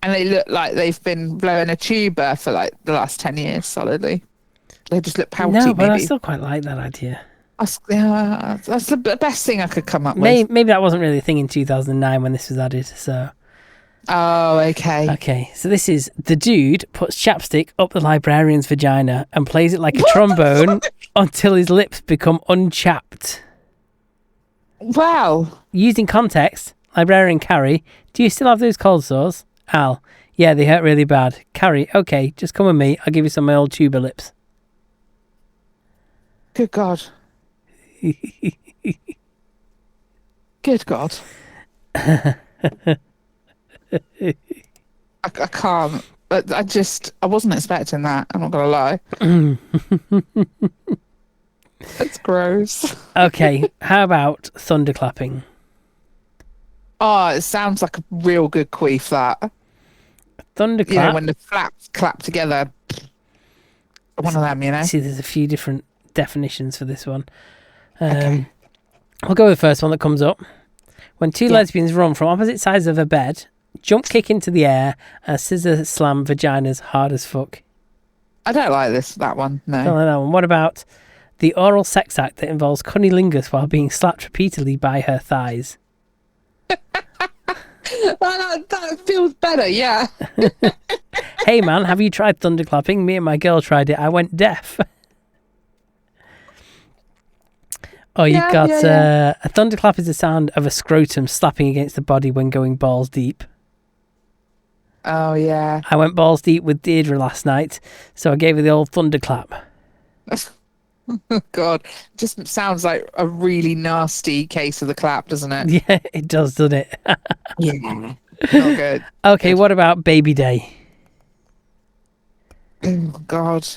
and they look like they've been blowing a tuba for like the last 10 years solidly? They just look pouty, No, but I maybe. still quite like that idea. That's the best thing I could come up with. Maybe that wasn't really a thing in 2009 when this was added, so... Oh, okay. Okay, so this is the dude puts chapstick up the librarian's vagina and plays it like a trombone until his lips become unchapped. Wow. Using context, librarian Carrie, do you still have those cold sores? Al, yeah, they hurt really bad. Carrie, okay, just come with me. I'll give you some of my old tuba lips. Good God. Good God. I can't. But I wasn't expecting that. I'm not going to lie. That's gross. Okay, how about thunderclapping? Oh, it sounds like a real good queef, that. Thunderclap. You know, when the flaps clap together. One of them, you know? See, there's a few different definitions for this one. Okay. I'll go with the first one that comes up. When two lesbians run from opposite sides of a bed, jump kick into the air, and scissor slam vaginas hard as fuck. I don't like that one, no. Don't like that one. What about the oral sex act that involves cunnilingus while being slapped repeatedly by her thighs? That feels better, yeah. Hey man, have you tried thunderclapping? Me and my girl tried it. I went deaf. Oh, you've got a thunderclap is the sound of a scrotum slapping against the body when going balls deep. Oh, yeah. I went balls deep with Deirdre last night, so I gave her the old thunderclap. God, just sounds like a really nasty case of the clap, doesn't it? Yeah, it does, doesn't it? Yeah. Not good. Okay, what about Baby Day? Oh, God.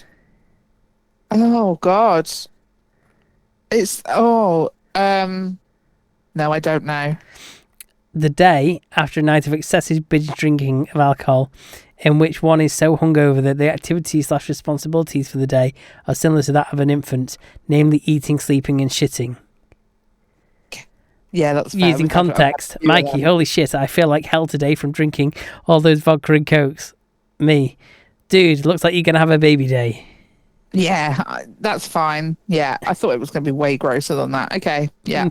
Oh, God. It's, no, I don't know. The day after a night of excessive binge drinking of alcohol, in which one is so hungover that the activities/responsibilities for the day are similar to that of an infant, namely eating, sleeping, and shitting. Yeah, that's fair. Using context, Mikey, holy shit, I feel like hell today from drinking all those vodka and cokes. Me, dude, looks like you're going to have a baby day. Yeah, that's fine. Yeah, I thought it was going to be way grosser than that. Okay, yeah.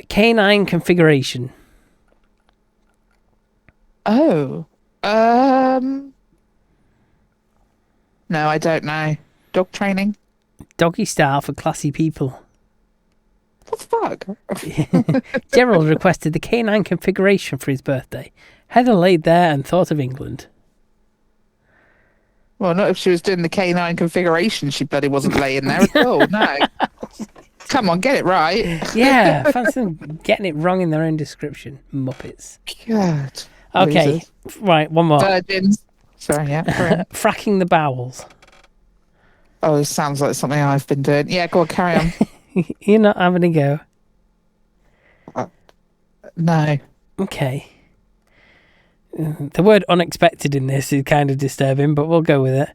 Canine configuration. Oh. No, I don't know. Dog training? Doggy style for classy people. What the fuck? Gerald requested the canine configuration for his birthday. Heather laid there and thought of England. Well, not if she was doing the canine configuration. She bloody wasn't laying there at all. No. Come on, get it right. Yeah, I fancy them getting it wrong in their own description. Muppets. God. Okay, Losers. right, one more. Virgins. Sorry, yeah. Fracking the bowels. Oh, this sounds like something I've been doing. Yeah, go on, carry on. You're not having a go. No. Okay. The word unexpected in this is kind of disturbing, but we'll go with it.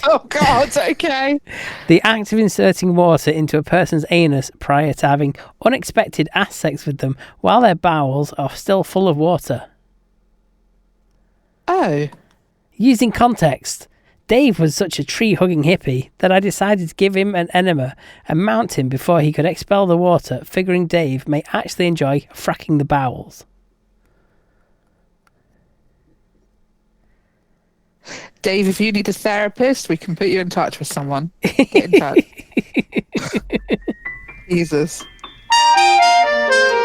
Oh, God, okay. The act of inserting water into a person's anus prior to having unexpected ass sex with them while their bowels are still full of water. Oh. Using context, Dave was such a tree-hugging hippie that I decided to give him an enema and mount him before he could expel the water, figuring Dave may actually enjoy fracking the bowels. Dave, if you need a therapist, we can put you in touch with someone. Get in touch. Jesus.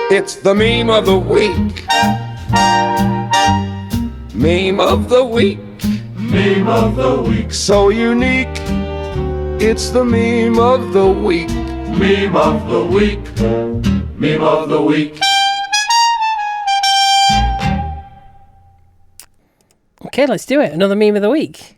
It's the meme of the week. Meme of the week. Meme of the week. So unique. It's the meme of the week. Meme of the week. Meme of the week. Okay, let's do it. Another meme of the week.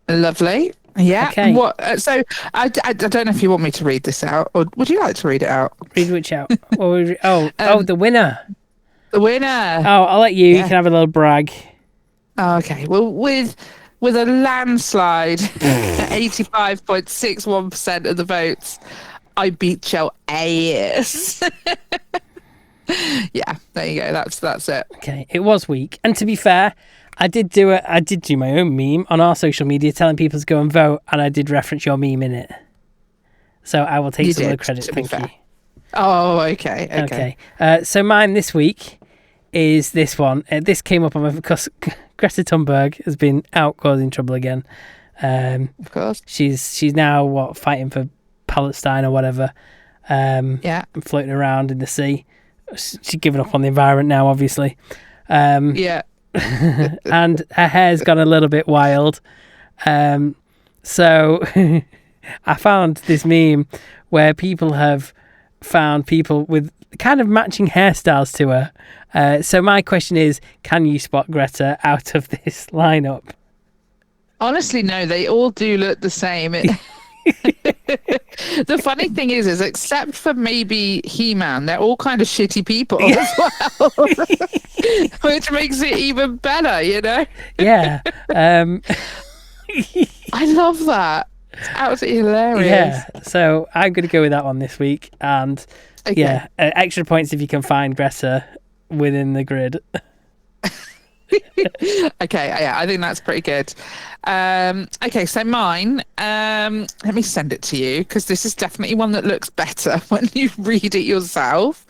Lovely. Yeah. Okay. What? So I don't know if you want me to read this out, or would you like to read it out? Read which out? The winner. The winner. Oh, I'll let you. You can have a little brag. Oh, okay. Well, with a landslide, 85.61% of the votes, I beat your ass. Yeah, there you go. That's it. Okay, it was weak. And to be fair, I did do my own meme on our social media telling people to go and vote, and I did reference your meme in it. So I will take some of the credit. Thank you. Oh, okay. So mine this week is this one. This came up on my because Greta Thunberg has been out causing trouble again. Of course. She's now fighting for Palestine or whatever. And floating around in the sea. She's given up on the environment now, obviously. Yeah. And her hair's gone a little bit wild. So I found this meme where people have found people with kind of matching hairstyles to her. So my question is, can you spot Greta out of this lineup? Honestly, no, they all do look the same. The funny thing is except for maybe He-Man, they're all kind of shitty people as well, which makes it even better, you know? Yeah. I love that. It's absolutely hilarious. Yeah. So I'm going to go with that one this week. And extra points if you can find Greta within the grid. Okay, yeah, I think that's pretty good. Okay, so mine, let me send it to you because this is definitely one that looks better when you read it yourself.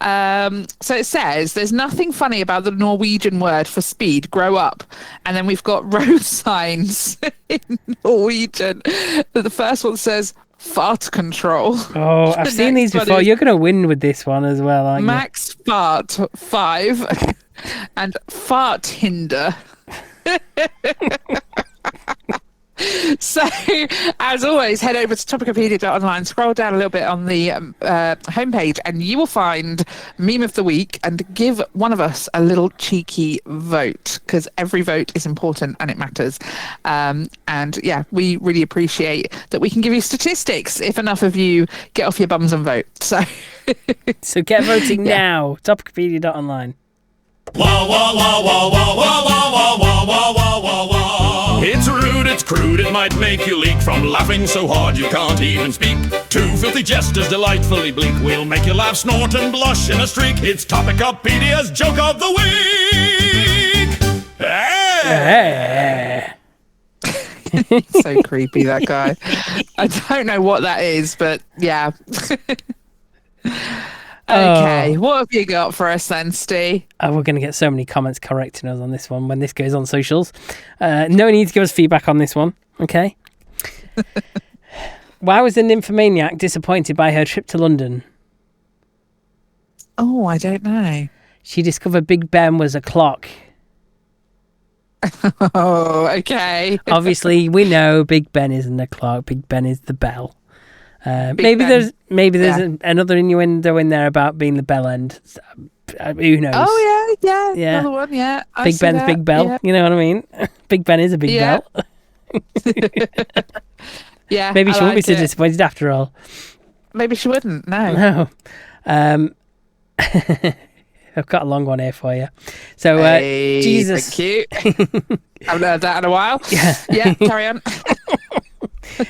So it says, there's nothing funny about the Norwegian word for speed, grow up. And then we've got road signs in Norwegian. The first one says, fart control. Oh, I've seen these before. You're going to win with this one as well, aren't you? Max fart 5 and fart hinder. So, as always, head over to topicopedia.online, scroll down a little bit on the homepage, and you will find Meme of the Week, and give one of us a little cheeky vote, because every vote is important and it matters. And yeah, we really appreciate that we can give you statistics if enough of you get off your bums and vote. So, so get voting now. Topicopedia.online. Wah wah wah wah wah wah wah wah wah wah wah wah wah. It's rude, it's crude, it might make you leak from laughing so hard you can't even speak. Two filthy jesters delightfully bleak will make you laugh, snort and blush in a streak. It's Topicopedia's Joke of the Week. Hey! So creepy, that guy. I don't know what that is, but yeah. Okay, what have you got for us then, Steve? We're going to get so many comments correcting us on this one when this goes on socials. No need to give us feedback on this one, okay? Why was the nymphomaniac disappointed by her trip to London? Oh, I don't know. She discovered Big Ben was a clock. Oh, okay. Obviously, we know Big Ben isn't a clock. Big Ben is the bell. Maybe there's another innuendo in there about being the bell end. Who knows? Oh yeah. Another one, yeah. Big Ben's Big Bell. Yeah. You know what I mean? Big Ben is a big bell. Yeah. Maybe she won't be so disappointed after all. Maybe she wouldn't. No. I've got a long one here for you. So, Jesus. Thank you. Haven't heard that in a while. Yeah. Yeah. Carry on.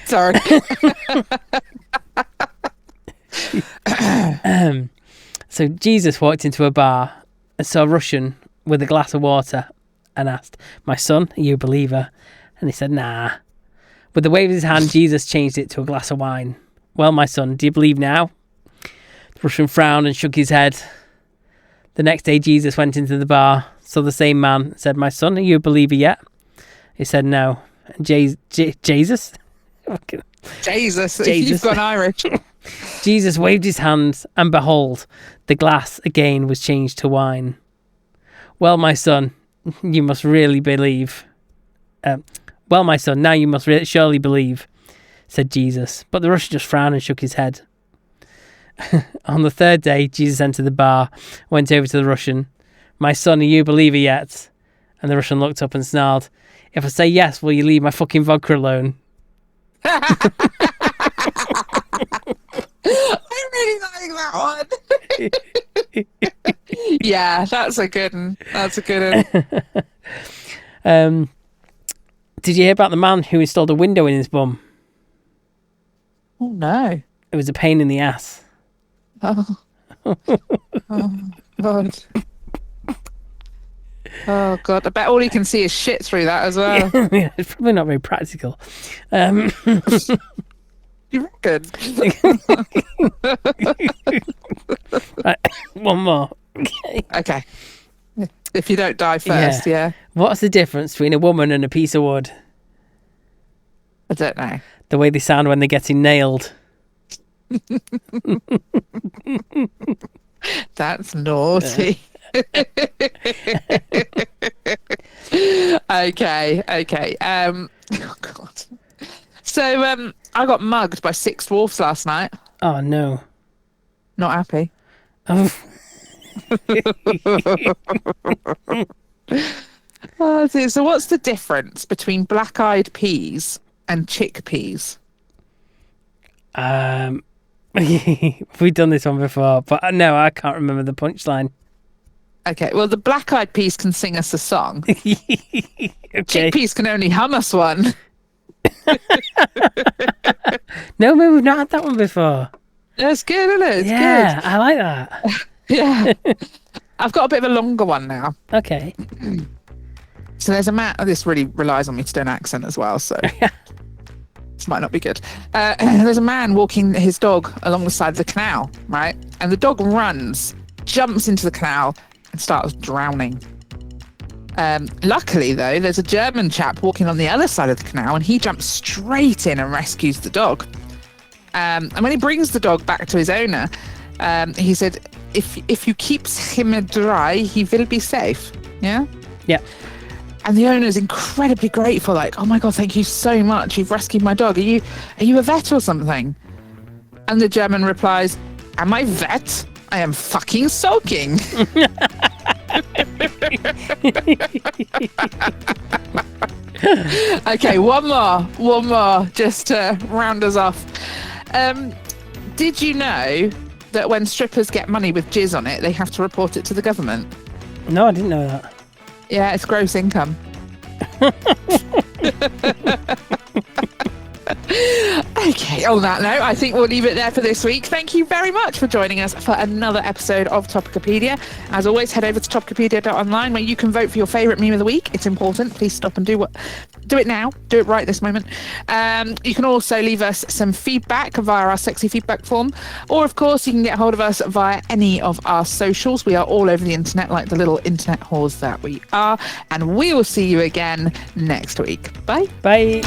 Sorry. So Jesus walked into a bar and saw a Russian with a glass of water and asked, "My son, are you a believer?" And he said, "Nah." With the wave of his hand, Jesus changed it to a glass of wine. "Well, my son, do you believe now?" The Russian frowned and shook his head. The next day, Jesus went into the bar, saw the same man, and said, "My son, are you a believer yet?" He said, "No." And Jesus? Jesus, you've gone Irish. Jesus waved his hand, and behold, the glass again was changed to wine. "Well, my son, you must really believe." "Well, my son, now you must surely believe," said Jesus. But the Russian just frowned and shook his head. On the third day, Jesus entered the bar, went over to the Russian. "My son, are you a believer yet?" And the Russian looked up and snarled, "If I say yes, will you leave my fucking vodka alone?" I really like that one. Yeah, that's a good one. Did you hear about the man who installed a window in his bum? Oh, no. It was a pain in the ass. Oh. Oh, God. Oh, God. I bet all you can see is shit through that as well. Yeah, it's probably not very practical. You reckon? Right, one more. Okay. If you don't die first, yeah. What's the difference between a woman and a piece of wood? I don't know. The way they sound when they're getting nailed. That's naughty. Okay. Oh, God. So, I got mugged by 6 dwarfs last night. Oh, no. Not happy. Oh. So what's the difference between black-eyed peas and chickpeas? We've done this one before, but no, I can't remember the punchline. Okay, well, the black-eyed peas can sing us a song. Okay. Chickpeas can only hum us one. No, maybe we've not had that one before. That's good, isn't it? It's Yeah, I like that. good. Yeah. I've got a bit of a longer one now. Okay. So there's a man. Oh, this really relies on me to do an accent as well, so this might not be good. There's a man walking his dog along the side of the canal, right? And the dog runs, jumps into the canal, and starts drowning. Luckily, though, there's a German chap walking on the other side of the canal, and he jumps straight in and rescues the dog. And when he brings the dog back to his owner, he said, if you keep him dry, he will be safe. Yeah? Yeah. And the owner is incredibly grateful, like, oh my God, thank you so much. You've rescued my dog. Are you a vet or something? And the German replies, am I vet? I am fucking sulking. Okay, one more, just to round us off. Did you know that when strippers get money with jizz on it, they have to report it to the government? No, I didn't know that. Yeah, it's gross income. Okay, on that note, I think we'll leave it there for this week. Thank you very much for joining us for another episode of Topicopedia. As always, head over to topicopedia.online where you can vote for your favourite meme of the week. It's important. Please stop and do it now. Do it right this moment. You can also leave us some feedback via our sexy feedback form. Or, of course, you can get hold of us via any of our socials. We are all over the internet like the little internet whores that we are. And we will see you again next week. Bye. Bye.